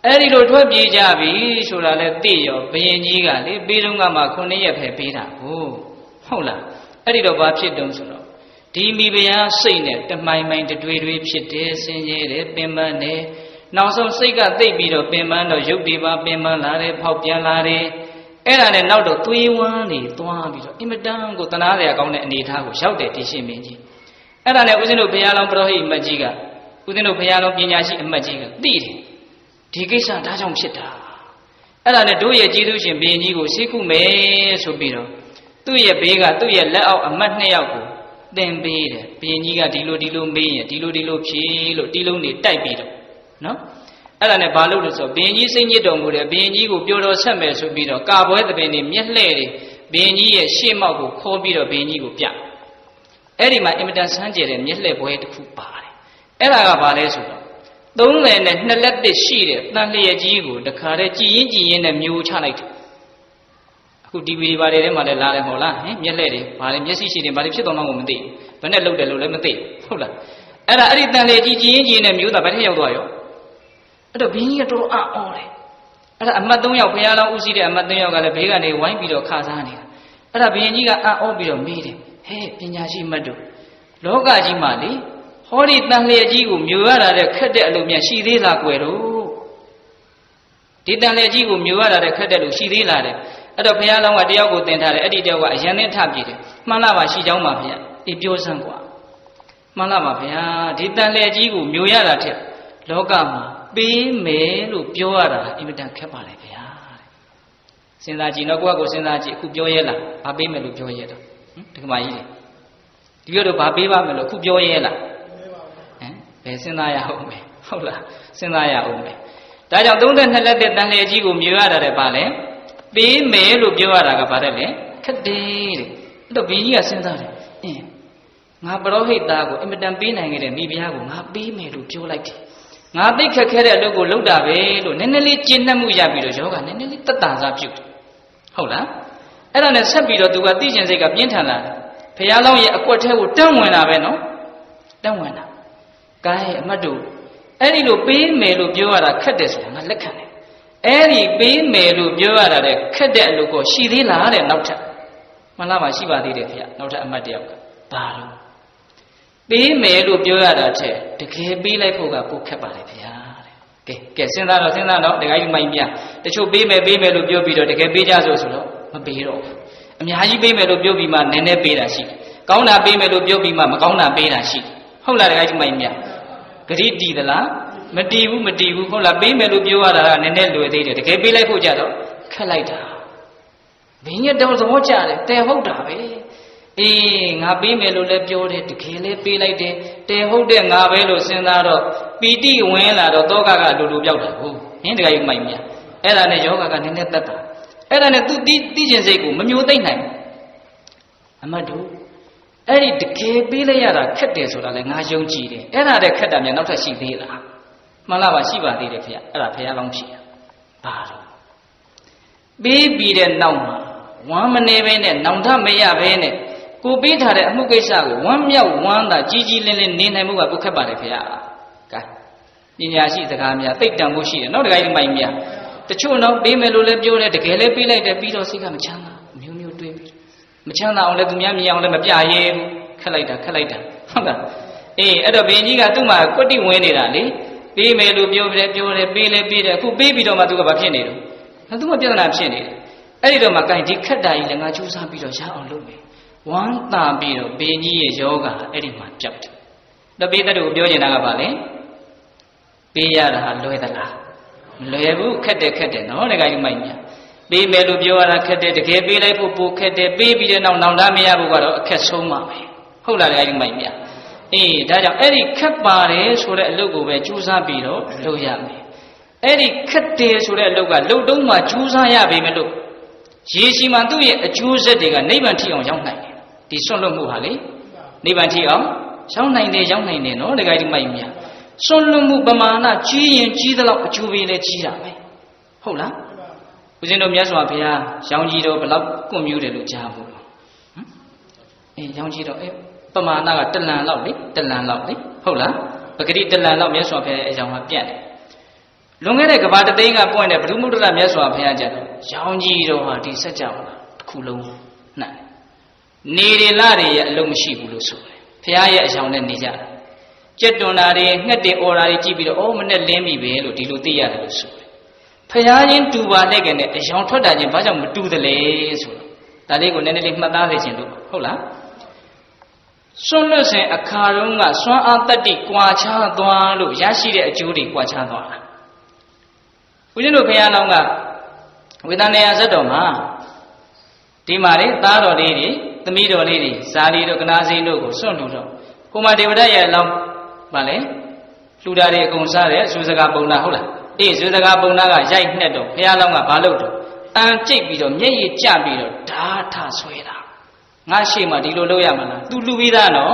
အဲ့ဒီလိုထွက်ပြေးကြပြီဆိုတာလဲသိရောဘယင်ကြီးကလေပေးတော့ကမှ9ရက်ပဲပေးတာကိုဟုတ်လားအဲ့ဒီတော့ဘာဖြစ်တုံးဆိုတော့ဒီမိဖုရားစိတ်နဲ့တမိုင်မိုင်တွေတွေဖြစ်တယ်ဆင်းရဲတယ်ပင်ပန်းတယ်နောက်ဆုံးစိတ်ကသိပ်ပြီးတော့ပင်ပန်းတော့ရုပ်တွေပါပင်ပန်းလာတယ်ဖောက်ပြန်လာတယ်အဲ့ဒါနဲ့နောက်တော့သွေးဝမ်းတွေသွားပြီးတော့အင်မတန်ကိုတနာစရာကောင်းတဲ့အနေအထားကိုရောက်တယ်ဒီရှင်မင်းကြီးအဲ့ဒါနဲ့ဦးဇင်းတို့ဘုရားလောင်းပရောဟိတ်အမတ်ကြီးကဦးဇင်းတို့ဘုရားလောင်းပညာရှိအမတ်ကြီးကသိတယ်ဒီကိစ္စဒါကြောင့်ဖြစ်တာအဲ့ဒါနဲ့တို့ရဲ့ကျေးဇူးရှင်ဘုရင်ကြီးကိုစိတ်ကုမယ်ဆိုပြီးတော့သူ့ရဲ့ဘေးကသူ့ရဲ့လက်အောက်အမတ်2ယောက်ကိုသင်ပေးတယ်ဘုရင်ကြီးကဒီလိုမေးရင်ဒီလိုဖြေလို့တီးလုံးတွေတိုက်ပြီးတော့နော်အဲ့ဒါနဲ့ဘာလို့လဲဆိုဘုရင်ကြီးစိတ်ညစ်တော်မူတယ်ဘုရင်ကြီးကိုပြောတော်ဆက်မယ်ဆိုပြီးတော့ကာပွဲသဘင်တွေမျက်လှဲ့တွေဘုရင်ကြီးရဲ့ရှေ့မောက်ကိုခေါ်ပြီးတော့ဘုရင်ကြီးကိုပြအဲ့ဒီမှာအင်မတန်ဆန်းကျယ်တဲ့မျက်လှဲ့ပွဲတစ်ခုပါတယ်အဲ့ဒါကဘာလဲဆိုတော့ 30နဲ့2လက်တစ်ရှိတဲ့တန်လျက်ကြီးကိုတခါတည်းကြည်ရင်နဲ့မျိုးချလိုက်တယ်အခုဒီဗီဒီယိုဘာတွေထဲမှာလည်းလာတယ်မဟုတ်လားဟင်မျက်လက်တွေဘာတွေမျက်စိရှိတယ်ဘာတွေဖြစ်သွားမှကိုမသိဘယ်နဲ့လှုပ်တယ်လို့လည်းမသိဟုတ်လားအဲ့ဒီတန်လျက်ကြီးကြည်ရင်နဲ့မျိုးသားဘယ်ထက်ရောက်သွားရောအဲ့တော့ဘင်းကြီးကတော်တော်အော်တယ်အဲ့ဒါအမတ်3ယောက်ဘုရားလောင်းဦးစီးတဲ့အမတ်3ယောက်ကလည်းဘေးကနေဝိုင်းပြီးတော့ခါစားနေတာအဲ့ဒါဘင်းကြီးကအော်ပြီးတော့မေးတယ်ဟဲ့ပညာရှိမတ်တို့လောကကြီးမှာလေဟောဒီတန်လျက်ကြီးကိုမျိုးရတာတဲ့ခက်တဲ့အလုပ်များရှိသေးလားကွယ်တို့ဒီတန်လျက်ကြီးကိုမျိုးရတာတဲ့ခက်တဲ့လူရှိသေးလားတဲ့အဲ့တော့ဘုရားလောင်းကတယောက်ကိုသင်ထားတယ်အဲ့ဒီတယောက်ကအရန်နဲ့ထပြည့်တယ်မှန်လားပါရှိကြောင်းပါဗျာဒီပြောစမ်းကွာမှန်လားပါဗျာဒီတန်လျက်ကြီးကိုမျိုးရတာတဲ့လောကမှာပေးမယ်လို့ပြောရတာအင်မတန်ခက်ပါလေဗျာတဲ့စဉ်းစားကြည့်တော့ကိုယ့်ကိုစဉ်းစားကြည့်အခုပြောရဲလားဘာပေးမယ်လို့ပြောရဲတော့ဒီကမာကြီးလေဒီပြောတော့ဘာပေးပါမယ်လို့အခုပြောရဲလားဘယ်စဉ်းစားရအောင်မယ်ဟုတ်လားစဉ်းစားရအောင်မယ်ဒါကြောင့်32လက်တဲ့တန်လျက်ကြီးကိုမြွေရတာတဲ့ပါလေပေးမယ်လို့ပြောရတာကဘာတဲ့လဲခက်တယ်တဲ့အဲ့တော့ဘီကြီးကစဉ်းစားတယ်ငါပရောဟိတ်သားကိုအင်မတန်ပေးနိုင်ခဲ့တဲ့မိဖုရားကိုငါပေးမယ်လို့ပြောလိုက်တယ်ငါသိခက်ခဲတဲ့အလုပ်ကိုလုပ်တာပဲလို့နည်းနည်းလေးကျင့်တတ်မှုရပြီးတော့ယောဂနည်းနည်းလေးတက်တာစားပြုတ်တယ်ဟုတ်လားအဲ့ဒါနဲ့ဆက်ပြီးတော့သူကသိကျင်စိတ်ကပြင်းထန်လာတယ်ဘုရားလောင်းရဲ့အကွက်ထဲကိုတန်းဝင်လာပဲနော်တန်းဝင်လာကဲအမတ်တို့အဲ့ဒီလိုပေးမယ်လို့ပြောရတာခက်တယ်ဆိုတာငါလက်ခံတယ်အဲ့ဒီပေးမယ်လို့ပြောရတာတဲ့ခက်တဲ့အလုပ်ကိုရှိသေးလားတဲ့နောက်ထပ်မှန်လားပါရှိပါသေးတယ်ဖေ။နောက်ထပ်အမတ်တယောက်ကဘာလို့ပေးမယ်လို့ပြောရတာတဲ့တကယ်ပေးလိုက်ဖို့ကပိုခက်ပါလေဖေ။တဲ့ကဲစဉ်းစားတော့တခါကြီးမိုင်းပြတချို့ပေးမယ်လို့ပြောပြီးတော့တကယ်ပေးကြဆိုတော့မပေးတော့ဘူးအများကြီးပေးမယ်လို့ပြောပြီးမှနည်းနည်းပေးတာရှိတယ်ကောင်းတာပေးမယ်လို့ပြောပြီးမှမကောင်းတာပေးတာရှိတယ်ဟုတ်လားတခါကြီးမိုင်းပြဂရိတီသလားမတီးဘူးဟုတ်လားပေးမယ်လို့ပြောရတာကနည်းနည်းလွယ်သေးတယ်တကယ်ပေးလိုက်ဖို့ကြတော့ခက်လိုက်တာဘင်းရတော့သဘောကျတယ်တဲဟုတ်တာပဲအေးငါပေးမယ်လို့လည်းပြောတယ်တကယ်လည်းပေးလိုက်တယ်တဲဟုတ်တဲ့ငါပဲလို့စဉ်းစားတော့ပီတိဝင်လာတော့တောကကအလိုလိုပြောက်တာဟုတ်ဟင်းတကယ်ကြီးမိုက်မြအဲ့ဒါနဲ့ယောဂကနည်းနည်းတက်တာအဲ့ဒါနဲ့သူသိကျင်စိတ်ကိုမမျိုးသိမ့်နိုင်အမတ်တို့အဲ့ဒီတကယ်ပေးလိုက်ရတာခက်တယ်ဆိုတာလည်းငါယုံကြည်တယ်အဲ့ဒါတဲ့ခက်တာများနောက်ထပ်ရှိသေးလားမှန်လားပါရှိပါသေးတယ်ဖေ။အဲ့ဒါဖေလောင်းရှိတာဘာလို့ပေးပြီးတဲ့နောက်မှာဝမ်းမနေပဲနဲ့နောင်တမရပဲနဲ့ကိုပေးထားတဲ့အမှုကိစ္စကိုဝမ်းမြောက်ဝမ်းသာကြီးကြီးလင်းလင်းနေနိုင်မှုကပုခက်ပါတယ်ဖေ။ကဲပညာရှိစကားများသိတ္တံဖို့ရှိတယ်နောက်တခါကြီးမိုင်များတချို့တော့ပေးမယ်လို့လည်းပြောတယ်တကယ်လည်းပေးလိုက်တယ်ပြီးတော့စိတ်ကမချမ်းသာမျိုးတွေးပြီးမချမ်းသာအောင်လည်းသူများမြင်အောင်လည်းမပြရဲဘူးခက်လိုက်တာဟုတ်လားအေးအဲ့တော့ဘင်းကြီးကသူ့မှာကွတိဝင်နေတာလေပေးမယ်လို့ပြောတယ်ပေးလဲပေးတယ်အခုပေးပြီးတော့မှသူကဘာဖြစ်နေတော့သူကပြဿနာဖြစ်နေတယ်အဲ့ဒီတော့မှကိုင်ဒီခက်တာကြီးလည်းငါကြိုးစားပြီးတော့ရအောင်လုပ်မယ်ဝမ်းသာပြီးတော့ဘင်းကြီးရဲ့ယောဂအဲ့ဒီမှာကြောက်တယ်တော့ပေးတဲ့သူကိုပြောနေတာကဘာလဲပေးရတာလွယ်သလားမလွယ်ဘူးခက်တယ်နော်တခါကြီးမိုက်များပေးမယ်လို့ပြောရတာခက်တယ်တကယ်ပေးလိုက်ဖို့ပိုခက်တယ်ပေးပြီးတဲ့နောက်နောင်တမရဖို့ကတော့အခက်ဆုံးပါပဲဟုတ်လားတခါကြီးမိုက်များအေးဒါကြောင့်အဲ့ဒီခက်ပါတယ်ဆိုတဲ့အလုပ်ကိုပဲကြိုးစားပြီးတော့လုပ်ရမယ်အဲ့ဒီခက်တယ်ဆိုတဲ့အလုပ်ကလုံတုံးမှကြိုးစားရပေမဲ့လို့ရေရှိမှသူ့ရဲ့အကျိုးဆက်တွေကနိဗ္ဗာန်ထိအောင်ရောက်နိုင်တယ်ဒီဆွန့်လွတ်မှုဟာလေနိဗ္ဗာန်ထိအောင်ရောက်နိုင်တယ်နော်တခါကြီးမိုက်များဆွန့်လွတ်မှုပမာဏကြီးရင်ကြီးသလောက်အကျိုးပေးလဲကြီးတာပဲဟုတ်လားဦးဇင်းတို့မြတ်စွာဘုရားရောင်ကြီးတော်ဘယ်လောက်ကွန့်မြူးတယ်လို့ကြားဘူးအေးရောင်ကြီးတော်ပမာဏကတလန်လောက်လေဟုတ်လားပဂတိတလန်လောက်မြတ်စွာဘုရားရဲ့အကြောင်းကပြတ်တယ်လွန်ခဲ့တဲ့ကဘာတသိန်းကပွင့်တဲ့ဘုရုမုဒ္ဒလမြတ်စွာဘုရားကြတော့ရောင်ကြီးတော်ဟာဒီစัจ java တစ်ခုလုံးနှံ့နေရလတွေရဲ့အလုံးမရှိဘူးလို့ဆိုတယ်ဘုရားရဲ့အကြောင်းနဲ့နေကြတာကြက်တွန်တာတွေငှက်တွေအော်တာတွေကြည့်ပြီးတော့မနဲ့လင်းပြီပဲလို့ဒီလိုသိရတယ်လို့ဆိုတယ်ဖရာချင်းတူပါနဲ့ကနေအယောင်ထွက်တာချင်းဘာကြောင့်မတူသလဲဆိုတော့ဒါလေးကိုနည်းနည်းလေးမှတ်သားစေချင်လို့ဟုတ်လားစွန့်လွတ်စဉ်အခါတုန်းကစွမ်းအားတတ္တိကွာခြားသွားလို့ရရှိတဲ့အကျိုးတွေကွာခြားသွားတာဦးဇင်းတို့ဖရာလောင်းကဝေဒနာယဇတ်တော်မှာဒီမှာလေသားတော်လေးတွေသမီးတော်လေးတွေဇာလီတို့ကနာစိန်တို့ကိုစွန့်လို့တော့ကိုမဒေဝဒရဲ့အလောင်းဗာလေလှူတာတွေအကုန်စားတယ်ဇူစကားပုံနာဟုတ်လားအေးဇူစကားပုံနာကရိုက်နှက်တော့ဘုရားလောင်းကဘာလုပ်တော့အန်ကျိတ်ပြီးတော့မျက်ရည်ကျပြီးတော့ဓာထဆွဲတာငါရှေ့မှာဒီလိုလုပ်ရမှာလား तू လှူပြီးသားနော်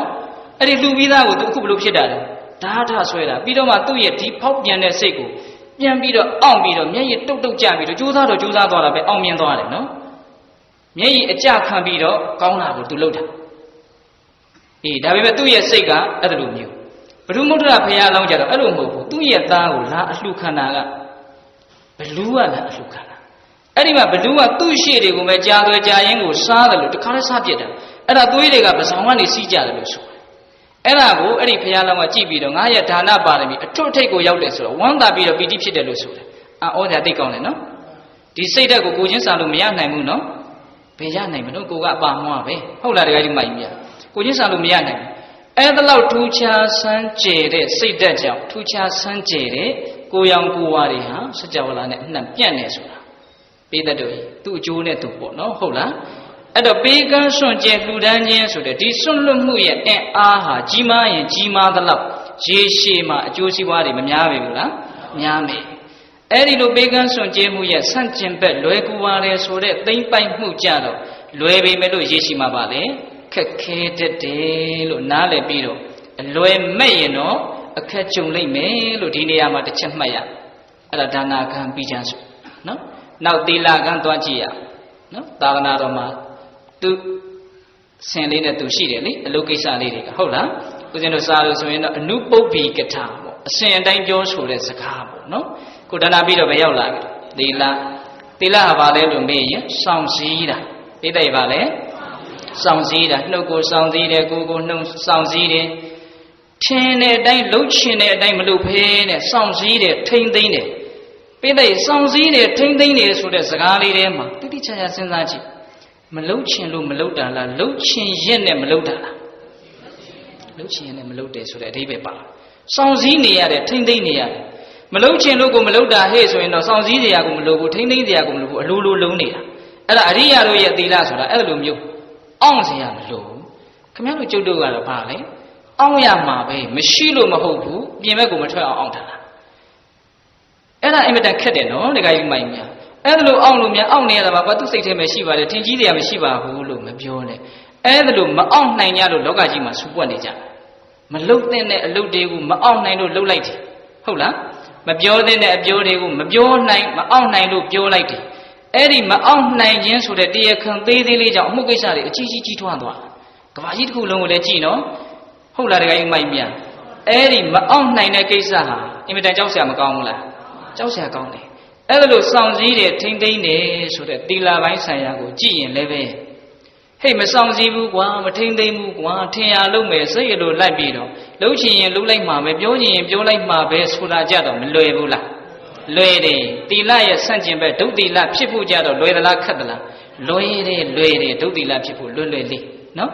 အဲ့ဒီလှူပြီးသားကို तू အခုဘလို့ဖြစ်တာလဲ ဓာထဆွဲတာပြီးတော့မှသူ့ရဲ့ဒီဖောက်ပြန်တဲ့စိတ်ကိုပြန်ပြီးတော့အောင့်ပြီးတော့မျက်ရည်တုတ်တုတ်ကြပြီးတော့ကြိုးစားသွားတာပဲအောင်မြင်သွားတယ်နော်မျက်ရည်အကျခံပြီးတော့ကောင်းတာကိုသူလုပ်တာဒါပေမဲ့သူ့ရဲ့စိတ်ကအဲ့လိုမျိုးဘုရုမုဒ္ဒရာဘုရားလောင်းကြတော့အဲ့လိုမဟုတ်ဘူးသူ့ရဲ့သားကိုလာအလှခန္ဓာကဘလူးကလာအလှခန္ဓာအဲ့ဒီမှာဘလူးကသူ့ရှေ့တွေကိုပဲကြားသွဲကြားရင်းကိုစားတယ်လို့တခါလဲစားပြစ်တာအဲ့ဒါသွေးတွေကပဇောင်ကနေစီးကြတယ်လို့ဆိုတယ်အဲ့ဒါကိုအဲ့ဒီဘုရားလောင်းကကြည့်ပြီးတော့ငါရဲ့ဒါနပါရမီအထွတ်ထိပ်ကိုရောက်တယ်ဆိုတော့ဝမ်းသာပြီးတော့ပီတိဖြစ်တယ်လို့ဆိုတယ်ဩဒါသိကောင်းတယ်နော်ဒီစိတ်ဓာတ်ကိုကိုချင်းစာလို့မရနိုင်ဘူးနော်ဘယ်ရနိုင်မလို့ကိုကအပါမွားပဲဟုတ်လားတကယ်ဒီမိုက်ကြီးကိုချင်းစာလို့မရနိုင်ဘူးအဲ့ဒါလောက်ထူးခြားဆန်းကျယ်တဲ့စိတ်ဓာတ်ကြောင့်ထူးခြားဆန်းကျယ်တဲ့ကိုရောင်ကိုဝါတွေဟာစကြဝဠာနဲ့အနှံ့ပြန့်နေဆိုတာပေးတတ်တို့သူ့အကျိုးနဲ့သူပေါ့နော်ဟုတ်လားအဲ့တော့ပေးကမ်းစွန့်ကျဲလှူဒန်းခြင်းဆိုတဲ့ဒီစွန့်လွတ်မှုရဲ့အင်အားဟာကြီးမားရင်ကြီးမားသလောက်ရေရှည်မှာအကျိုးစီးပွားတွေမများပေဘူးလားများမယ်အဲ့ဒီလိုပေးကမ်းစွန့်ကျဲမှုရဲ့ဆန့်ကျင်ဘက်လွယ်ကူပါတယ်ဆိုတဲ့သိမ့်ပိုက်မှုကြတော့လွယ်ပေမဲ့လို့ရေရှည်မှာပါလေခက်ခဲတတ်တယ်လို့နားလည်ပြီးတော့အလွယ်မဲ့ရင်တော့အခက်ကြုံလိမ့်မယ်လို့ဒီနေရာမှာတစ်ချက်မှတ်ရအဲ့ဒါဒါနာခံပြီးချမ်းစုနော်နောက်သီလခံသွားကြည့်ရနော်သာသနာတော်မှာသူဆင်လေးနဲ့သူရှိတယ်လေအလုပ်ကိစ္စလေးတွေကဟုတ်လားဦးဇင်းတို့စားလို့ဆိုရင်တော့အနုပုပ္ပိကထာပေါ့အစဉ်အတိုင်းပြောဆိုတဲ့စကားပေါ့နော်ကိုဒါနာပြီးတော့ဘယ်ရောက်လာပြီသီလဟာဘာလဲလို့မေးရင်စောင့်စည်းတာသိတဲ့ပါလေစောင့်စည်းတာနှုတ်ကိုစောင့်စည်းတယ်ကိုယ်နှုတ်စောင့်စည်းတယ်ထင်းတဲ့အတိုင်းလှုပ်ချင်တဲ့အတိုင်းမလှုပ်ဖဲနဲ့စောင့်စည်းတယ်ထိမ့်သိမ့်တယ်ပြိတ္တိစောင့်စည်းတယ်ထိမ့်သိမ့်တယ်ဆိုတဲ့စကားလေးထဲမှာတိတိကျကျစဉ်းစားကြည့်မလှုပ်ချင်လို့မလှုပ်တာလားလှုပ်ချင်ရက်နဲ့မလှုပ်တာလားလှုပ်ချင်ရက်နဲ့မလှုပ်တယ်ဆိုတဲ့အဓိပ္ပာယ်ပါစောင့်စည်းနေရတယ်ထိမ့်သိမ့်နေရတယ်မလှုပ်ချင်လို့ကိုမလှုပ်တာဟဲ့ဆိုရင်တော့စောင့်စည်းစရာကိုမလှုပ်ဘူးထိမ့်သိမ့်စရာကိုမလှုပ်ဘူးအလိုလိုလုံးနေတာအဲ့ဒါအရိယာတို့ရဲ့သီလဆိုတာအဲ့လိုမျိုးအောင့်စရာမလိုဘူးခင်ဗျားတို့ကျုပ်တို့ကတော့ဘာလဲအောင့်ရမှာပဲမရှိလို့မဟုတ်ဘူးပြင်ဘက်ကိုမထွက်အောင်အောင့်တာအဲ့ဒါအင်မတန်ခက်တယ်နော်ဒကာကြီးမိုင်များအဲ့ဒါလို့အောင့်လို့များအောင့်နေရတာပါသူ့စိတ်ထဲမှာရှိပါတယ်ထင်ကြီးတယ်မရှိပါဘူးလို့မပြောနဲ့အဲ့ဒါလို့မအောင့်နိုင်ကြလို့လောကကြီးမှာဆူပွက်နေကြမလုတ်တဲ့အလုတ်တွေကိုမအောင့်နိုင်လို့လှုပ်လိုက်တယ်ဟုတ်လားမပြောတဲ့အပြောတွေကိုမပြောနိုင်မအောင့်နိုင်လို့ပြောလိုက်တယ်အဲ့ဒီမအောင့်နိုင်ခြင်းဆိုတဲ့တရားခံသေးသေးလေးကြောင့်အမှုကိစ္စတွေအကြီးကြီးထွားသွားကဘာကြီးတစ်ခုလုံးကိုလည်းကြည်နော်ဟုတ်လားတကယ်မိုက်မြအဲ့ဒီမအောင့်နိုင်တဲ့ကိစ္စဟာအင်မတန်ကြောက်စရာမကောင်းဘူးလားကြောက်စရာကောင်းတယ်အဲ့ဒါလို့စောင့်စည်းတယ်ထိမ့်သိမ့်တယ်ဆိုတဲ့သီလပိုင်းဆိုင်ရာကိုကြည့်ရင်လည်းပဲဟဲ့မစောင့်စည်းဘူးကွာမထိမ့်သိမ့်ဘူးကွာထင်ရလို့မယ်စိတ်ရလို့လိုက်ပြီးတော့လှုပ်ချင်ရင်လှုပ်လိုက်မှာပဲပြောချင်ရင်ပြောလိုက်မှာပဲဆိုတာကြတော့မလွယ်ဘူးလားလွယ်တယ်သီလရဲ့ဆန့်ကျင်ဘက်ဒုသီလဖြစ်ဖို့ကြတော့လွယ်သလားခက်သလားလွယ်တယ်ဒုသီလဖြစ်ဖို့လွယ်လေးနော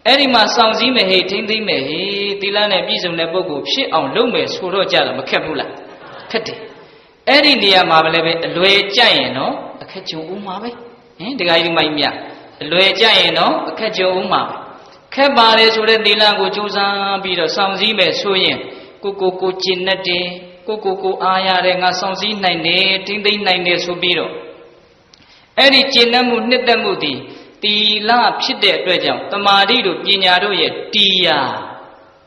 ်အဲ့ဒီမှာစောင့်စည်းမယ်ဟေ့ထိမ့်သိမ့်မယ်ဟေ့သီလနဲ့ပြည့်စုံတဲ့ပုဂ္ဂိုလ်ဖြစ်အောင်လုပ်မယ်ဆိုတော့ကြတော့မခက်ဘူးလားခက်တယ်အဲ့ဒီနေရာမှာလည်းပဲအလွယ်ကြရင်တော့အခက်ကြုံဦးမှာပဲဟင်ဒကာကြီးမိုက်မြအလွယ်ကြရင်တော့အခက်ကြုံဦးမှာခက်ပါတယ်ဆိုတဲ့သီလကိုကြိုးစားပြီးတော့စောင့်စည်းမယ်ဆိုရင်ကိုကျင့်တတ်တယ်ကိုအားရတယ်ငါစောင့်စည်းနိုင်တယ်ထိမ့်သိမ့်နိုင်တယ်ဆိုပြီးတော့အဲ့ဒီကျင့်တတ်မှုနှစ်သက်မှုသည်သီလဖြစ်တဲ့အတွက်ကြောင့်တမာတိတို့ပညာတို့ရဲ့တရာ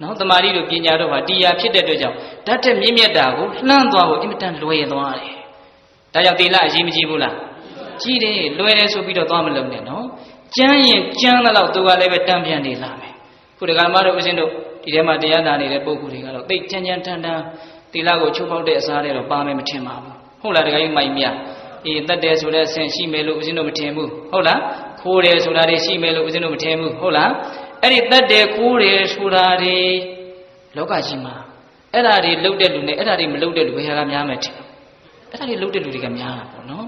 းနော်တမာတိတို့ပညာတို့ဟာတရားဖြစ်တဲ့အတွက်ကြောင့်ဓာတ်တဲ့မြင့်မြတ်တာကိုလှမ်းသွားဖို့အင်မတန်လွယ်သွားတယ်ဒါကြောင့်သီလအရေးမကြီးဘူးလားကြီးတယ်လွယ်တယ်ဆိုပြီးတော့သွားမလုံးနဲ့နော်ကျမ်းရင်ကျမ်းတော့သူကလည်းပဲတံပြန်နေလာမယ်ခုဒကာမတို့ဦးဇင်းတို့ဒီထဲမှာတရားနာနေတဲ့ပုဂ္ဂိုလ်တွေကတော့သိကြမ်းထန်သီလကိုချုပ်ဖောက်တဲ့အစားတွေတော့ပါမယ်မထင်ပါဘူးဟုတ်လားဒကာကြီးမိုင်မြတတ်တယ်ဆိုတဲ့အဆင့်ရှိမယ်လို့ဦးဇင်းတို့မထင်ဘူးဟုတ်လားခိုးတယ်ဆိုတာတွေရှိမယ်လို့ဦးဇင်းတို့မထင်ဘူးဟုတ်လားအဲ့ဒီတတ်တယ်ခိုးတယ်ဆိုတာတွေလောကကြီးမှာအဲ့ဒါတွေလှုပ်တဲ့လူနဲ့အဲ့ဒါတွေမလှုပ်တဲ့လူဘယ်ဟာကများမယ်ထင်အဲ့ဒါတွေလှုပ်တဲ့လူတွေကများတာပေါ့နော်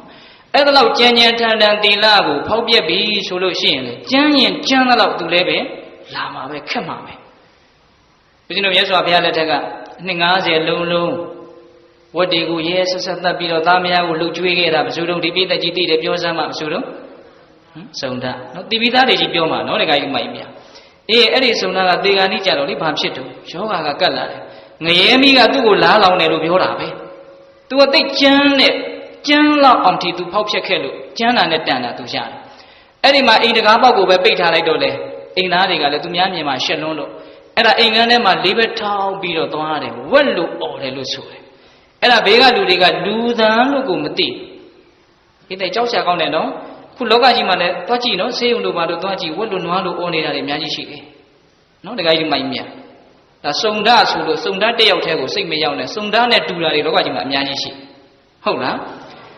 အဲ့ဒါလောက်ကြမ်းထန်သီလကိုဖောက်ပြက်ပြီဆိုလို့ရှိရင်လေကျမ်းရင်ကျမ်းတော့သူလည်းပဲလာမှာပဲခက်မှာပဲဦးဇင်းတို့မြတ်စွာဘုရားလက်ထက်ကအနှစ်90လုံးဝတ်တွေကိုရဲဆက်တတ်ပြီးတော့သားမယားကိုလှုပ်ကြွေးခဲ့တာဘယ်သူတို့ဒီပိသက်ကြီးသိတယ်ပြောစမ်းမှဘယ်သူတို့စုံတာနော်တိပိသားတွေကြီးပြောမှာနော်တခါကြီးမိုက်မြအဲ့ဒီစုံတာကသေဂာနိကြတော့လေဘာဖြစ်တော့ယောဂါကကတ်လာတယ်ငရဲမိကသူ့ကိုလားလောင်တယ်လို့ပြောတာပဲသူကသိကျမ်းလောက်အောင်တီသူဖောက်ဖြက်ခဲ့လို့ကျမ်းတာနဲ့တန်တာသူရတယ်အဲ့ဒီမှာအိမ်တကားပေါက်ကိုပဲပိတ်ထားလိုက်တော့လေအိမ်သားတွေကလည်းသူများမြင်မှာရှက်လွန်းလို့ အဲ့ဒါအိမ်ငန်းထဲမှာလေးဘက်ထောက်ပြီးတော့သွားတယ်ဝက်လို့អော်တယ်လို့ဆိုတယ်အဲ့ဒါဘေးကလူတွေကလူသံလို့ကိုမသိဒီတဲ့ကြောက်ရှာကောင်းတယ်နော်ခုလောကကြီးမှာလည်းသွားကြည့်နော်ဆေးရုံတို့ဘာလို့သွားကြည့်ဝက်လို့နွားလို့អော်နေတာတွေအများကြီးရှိတယ်နော်တခါကြီးမိုင်းမြတ်ဒါစုံဓာဆိုလို့စုံဓာတစ်ယောက်တည်းကိုစိတ်မရောက်နဲ့စုံဓာနဲ့တူတာတွေလောကကြီးမှာအများကြီးရှိဟုတ်လား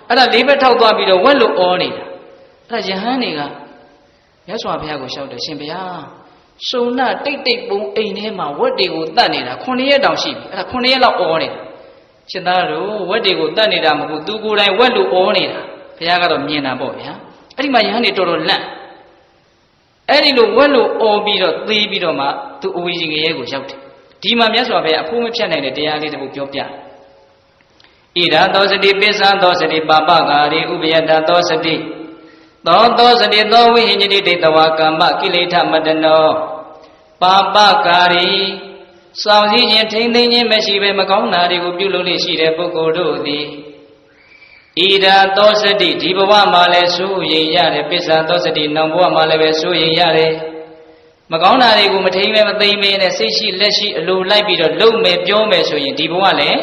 အဲ့ဒါလေးဘက်ထောက်သွားပြီးတော့ဝက်လို့អော်နေတာအဲ့ဒါယဟန်တွေကမြတ်စွာဘုရားကိုလျှောက်တယ်ရှင်ဘုရားစုံနာတိတ်တိတ်ပုံအိမ်ထဲမှာဝက်တွေကိုတတ်နေတာ9ရက်တောင်ရှိပြီအဲ့ဒါ9ရက်လောက်អော်နေတာရှင်သားတို့ဝက်တွေကိုတတ်နေတာမဟုတ်သူကိုယ်တိုင်ဝက်လို့អော်နေတာဘုရားကတော့မြင်တာပေါ့ဗျာအဲ့ဒီမှာယဟန်တွေတော်တော်လန့်အဲ့ဒီလိုဝက်လို့អော်ပြီးတော့သေးပြီးတော့မှသူအဝီကြီးငရဲကိုရောက်တယ်ဒီမှာမြတ်စွာဘုရားအဖို့မဖြတ်နိုင်တဲ့တရားလေးတစ်ခုပြောပြဣဒာသောစတိပိစ္ဆာသောစတိပါပကာရိဥပယတသောစတိသောစတိသောဝိဟိညတိဒိဋ္ဌဝါကမ္မကိလေသာမတနောပါပကာရိစောင့်စည်းခြင်းထိမ့်သိမ်းခြင်းမရှိဘဲမကောင်းတာတွေကိုပြုလုပ်လို့ရှိတဲ့ပုဂ္ဂိုလ်တို့သည်ဣဒာသောစတိဒီဘဝမှာလည်းစိုးရိမ်ရတယ်ပိစ္ဆာသောစတိနောင်ဘဝမှာလည်းပဲစိုးရိမ်ရတယ်မကောင်းတာတွေကိုမထိမ့်မဲမသိမ့်မဲနဲ့စိတ်ရှိလက်ရှိအလိုလိုက်ပြီးတော့လုံမယ်ပြောမယ်ဆိုရင်ဒီဘဝလည်း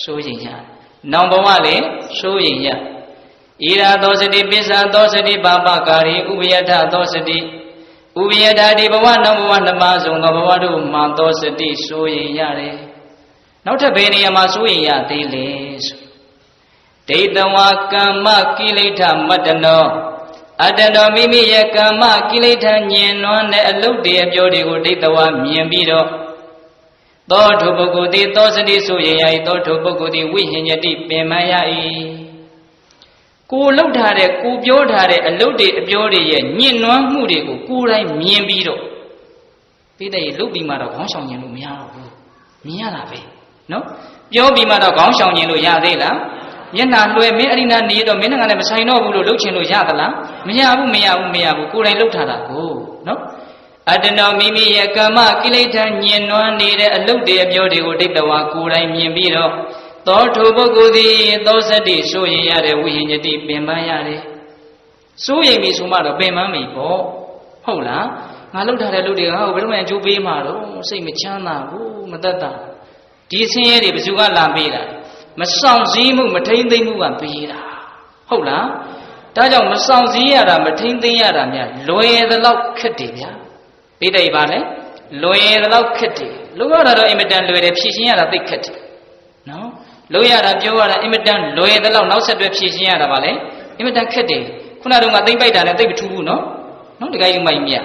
စိုးရိမ်ရတယ်နောင်ဘဝလည်းစိုးရိမ်ရဣရာသောစတိပိစ္ဆာသောစတိပါပကာရိဥပယထသောစတိဥပယထဒီဘဝနောင်ဘဝနှမဆုံးသောဘဝတို့မှာသောစတိစိုးရိမ်ရတယ်နောက်ထပ်ဘယ်နေရာမှာစိုးရိမ်ရသေးလဲဆိုဒိဋ္ဌဝါကမ္မကိလေသာမတ္တနောအတ္တတော်မိမိရဲ့ကမ္မကိလေသာညင်နွမ်းတဲ့အလုတ်တွေအပြောတွေကိုဒိဋ္ဌဝါမြင်ပြီးတော့သောထုပုဂ္ဂိုလ်သည်သောစတိဆိုရင်ရ၏သောထုပုဂ္ဂိုလ်သည်ဝိဟိညတိပင်မရ၏ကိုလှုပ်ထားတဲ့ကိုပြောထားတဲ့အလုတ်တွေအပြောတွေရဲ့ညင်နွမ်းမှုတွေကိုကိုယ်တိုင်မြင်ပြီးတော့ပိဋကရေလှုပ်ပြီးမှတော့ခေါင်းဆောင်ခြင်းလို့မရတော့ဘူးမြင်ရတာပဲနော်ပြောပြီးမှတော့ခေါင်းဆောင်ခြင်းလို့ရသေးလားမျက်နှာလွှဲမင်းအရိနာနေတော့မင်းကလည်းမဆိုင်တော့ဘူးလို့လှုပ်ချင်လို့ရသလားမရဘူးကိုယ်တိုင်လှုပ်ထားတာကိုနော်အတ္တနောမိမိရဲ့ကာမကိလေသာညင်နွမ်းနေတဲ့အလုတ်တွေအပြောတွေကိုဒိဋ္ဌဝါကိုယ်တိုင်မြင်ပြီးတော့သောထုပုဂ္ဂိုလ်သည်သောစတိစိုးရင်ရတဲ့ဝိဟိညတိပင်ပန်းရတယ်စိုးရင်ပြီဆိုမှတော့ပင်ပန်းပြီပေါ့ဟုတ်လားငါလှုပ်ထားတဲ့လူတွေကဟိုဘယ်တော့မှအကျိုးပေးမှာတော့စိတ်မချမ်းသာဘူးမသက်သာဒီဆင်းရဲတွေဘယ်သူကလာပေးတာမဆောင်စည်းမှုမထိမ့်သိမ့်မှုကပေးတာဟုတ်လားဒါကြောင့်မဆောင်စည်းရတာမထိမ့်သိမ့်ရတာများလွယ်သလောက်ခက်တယ်ဗျာပိဋိပါလေလွယ်သလောက်ခက်တယ်လို့ရတာတော့အင်မတန်လွယ်တယ်ဖြည့်ရှင်းရတာသိခက်တယ်နော်လို့ရတာပြောရတာအင်မတန်လွယ်သလောက်နောက်ဆက်တွဲဖြည့်ရှင်းရတာပါလေအင်မတန်ခက်တယ်ခုနကတော့ငါသိမ့်ပိုက်တာနဲ့သိမထူးဘူးနော်နော်တခါကြီးမိုက်မြတ်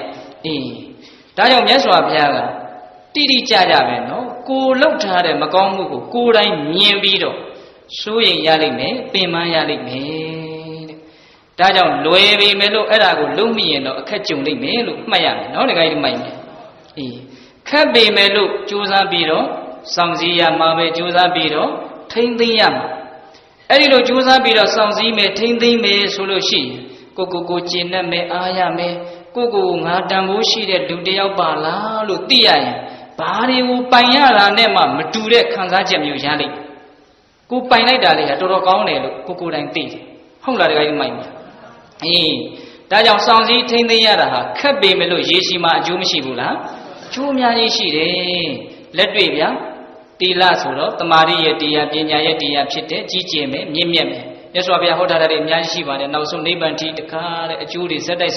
ဒါကြောင့်မြတ်စွာဘုရားကတိတိကျကျပဲနော်ကိုလှုပ်ထားတဲ့မကောင်းမှုကိုကိုယ်တိုင်မြင်ပြီးတော့စိုးရိမ်ရလိမ့်မယ်ပင်ပန်းရလိမ့်မယ်တဲ့ဒါကြောင့်လွယ်ပြီမယ်လို့အဲ့ဒါကိုလုံးမိရင်တော့အခက်ကြုံလိမ့်မယ်လို့မှတ်ရမယ်နော်တခါကြီးမိုက်မြတ်ခက်ပြီမယ်လို့ကြိုးစားပြီးတော့စောင့်စည်းရမှာပဲကြိုးစားပြီးတော့ထိမ့်သိမ့်ရမှာအဲ့ဒီလိုကြိုးစားပြီးတော့စောင့်စည်းမယ်ထိမ့်သိမ့်မယ်ဆိုလို့ရှိရင်ကိုကျင့်တတ်မယ်အားရမယ်ကိုငါတန်ဖိုးရှိတဲ့လူတစ်ယောက်ပါလားလို့သိရရင်ဘာတွေကိုပိုင်ရတာနဲ့မှမတူတဲ့ခံစားချက်မျိုးရလိမ့်မယ်ကိုပိုင်လိုက်တာလေတော်တော်ကောင်းတယ်လို့ကိုယ်တိုင်သိတယ်ဟုတ်လားတခါကြီးမိုက်မှာဒါကြောင့်စောင့်စည်းထိမ့်သိမ့်ရတာဟာခက်ပေမဲ့လို့ရေရှိမှအကျိုးမရှိဘူးလားအကျိုးအများကြီးရှိတယ်လက်တွေ့ဗျာတိလဆိုတော့တမာရိရဲ့တရားပညာရဲ့တရားဖြစ်တဲ့ကြီးကျယ်မယ်မြင့်မြတ်မယ်မြတ်စွာဘုရားဟောထားတဲ့အများကြီးရှိပါတယ်နောက်ဆုံးနိဗ္ဗာန်ထိတခါတဲ့အကျိုးတွေဇက်တိုက်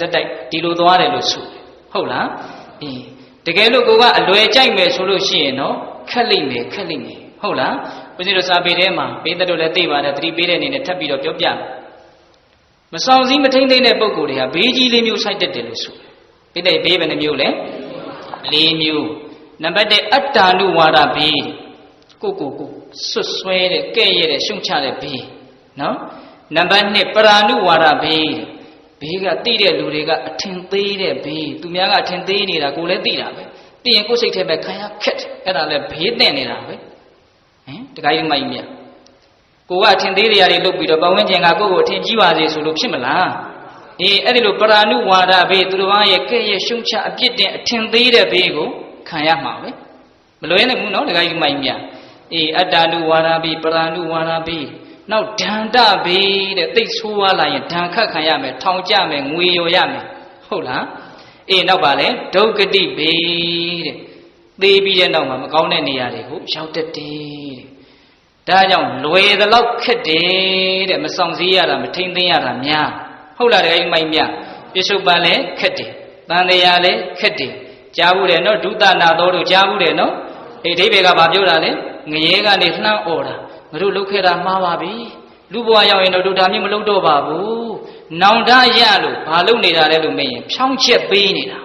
ဒီလိုသွားတယ်လို့ဆိုဟုတ်လားတကယ်လို့ကိုကအလွယ်ကြိုက်မယ်ဆိုလို့ရှိရင်တော့ခက်လိမ့်မယ်ဟုတ်လားဘုရားတို့စာပေထဲမှာပေးတဲ့တို့လည်းသိပါတယ်သတိပေးတဲ့အနေနဲ့ထပ်ပြီးတော့ပြောပြမယ်မဆောင်စည်းမထိမ့်သိမ့်တဲ့ပုံကိုယ်တွေကဘေးကြီးလေးမျိုးစိုက်တတ်တယ်လို့ဆိုတယ်ပြတဲ့ဘေးဘယ်နှမျိုးလဲ၄မျိုးနံပါတ်1အတ္တနုဝါဒဘေးကိုဆွတ်ဆွဲတဲ့ကဲ့ရဲ့တဲ့ရှုံချတဲ့ဘေးနော်နံပါတ်2ပရာနုဝါဒဘေးကတိတဲ့လူတွေကအထင်သေးတဲ့ဘေးသူများကအထင်သေးနေတာကိုလည်းသိတာပဲသိရင်ကိုယ်စိတ်ထဲပဲခံရခက်အဲ့ဒါလည်းဘေးတဲ့နေတာပဲတခါကြီးမိုက်မြတ်ကိုကအထင်သေးတရားတွေလုပ်ပြီးတော့ပတ်ဝန်းကျင်ကကိုယ့်ကိုအထင်ကြီးပါစေဆိုလို့ဖြစ်မလားအဲ့ဒီလိုပရာနုဝါဒဘေးသူတော်ရဲ့ကဲ့ရဲ့ရှုံချအပြစ်တင်အထင်သေးတဲ့ဘေးကိုခံရမှာပဲမလွယ်နဲ့ဘူးနော်တခါကြီးမိုက်မြတ်အတ္တနုဝါဒဘေးပရာနုဝါဒဘေးနောက်ဒန္တဘေးတဲ့သိဆိုးသွားလာရင်ဒဏ်ခတ်ခံရမယ်ထောင်ကျမယ်ငွေရော်ရမယ်ဟုတ်လားနောက်ပါလဲဒုက္ခတိဘေးတဲ့ သေးပြီးတဲ့နောက်မှာမကောင်းတဲ့နေရာတွေကိုရောက်တတ်တယ်တဲ့ဒါကြောင့်လွယ်သလောက်ခက်တယ်တဲ့မဆောင်စည်းရတာမထိမ့်သိမ်းရတာများဟုတ်လားတဲ့မိုင်းမြပြစ္ဆုတ်ပန်လည်းခက်တယ်တန်တရားလည်းခက်တယ်ကြားဘူးတယ်နော်ဒုသနာတော်တို့ကြားဘူးတယ်နော်အိဒိဗေကဘာပြောတာလဲငရဲကနေလှမ်းអော်တာငါတို့လုတ်ခဲ့တာမှားပါပြီလူဘဝရောက်ရင်တော့ဒုတာမျိုးမလုတ်တော့ပါဘူးနောင်တရလို့ဘာလုတ်နေတာလဲလို့မေးရင်ဖြောင်းချက်ပေးနေတာ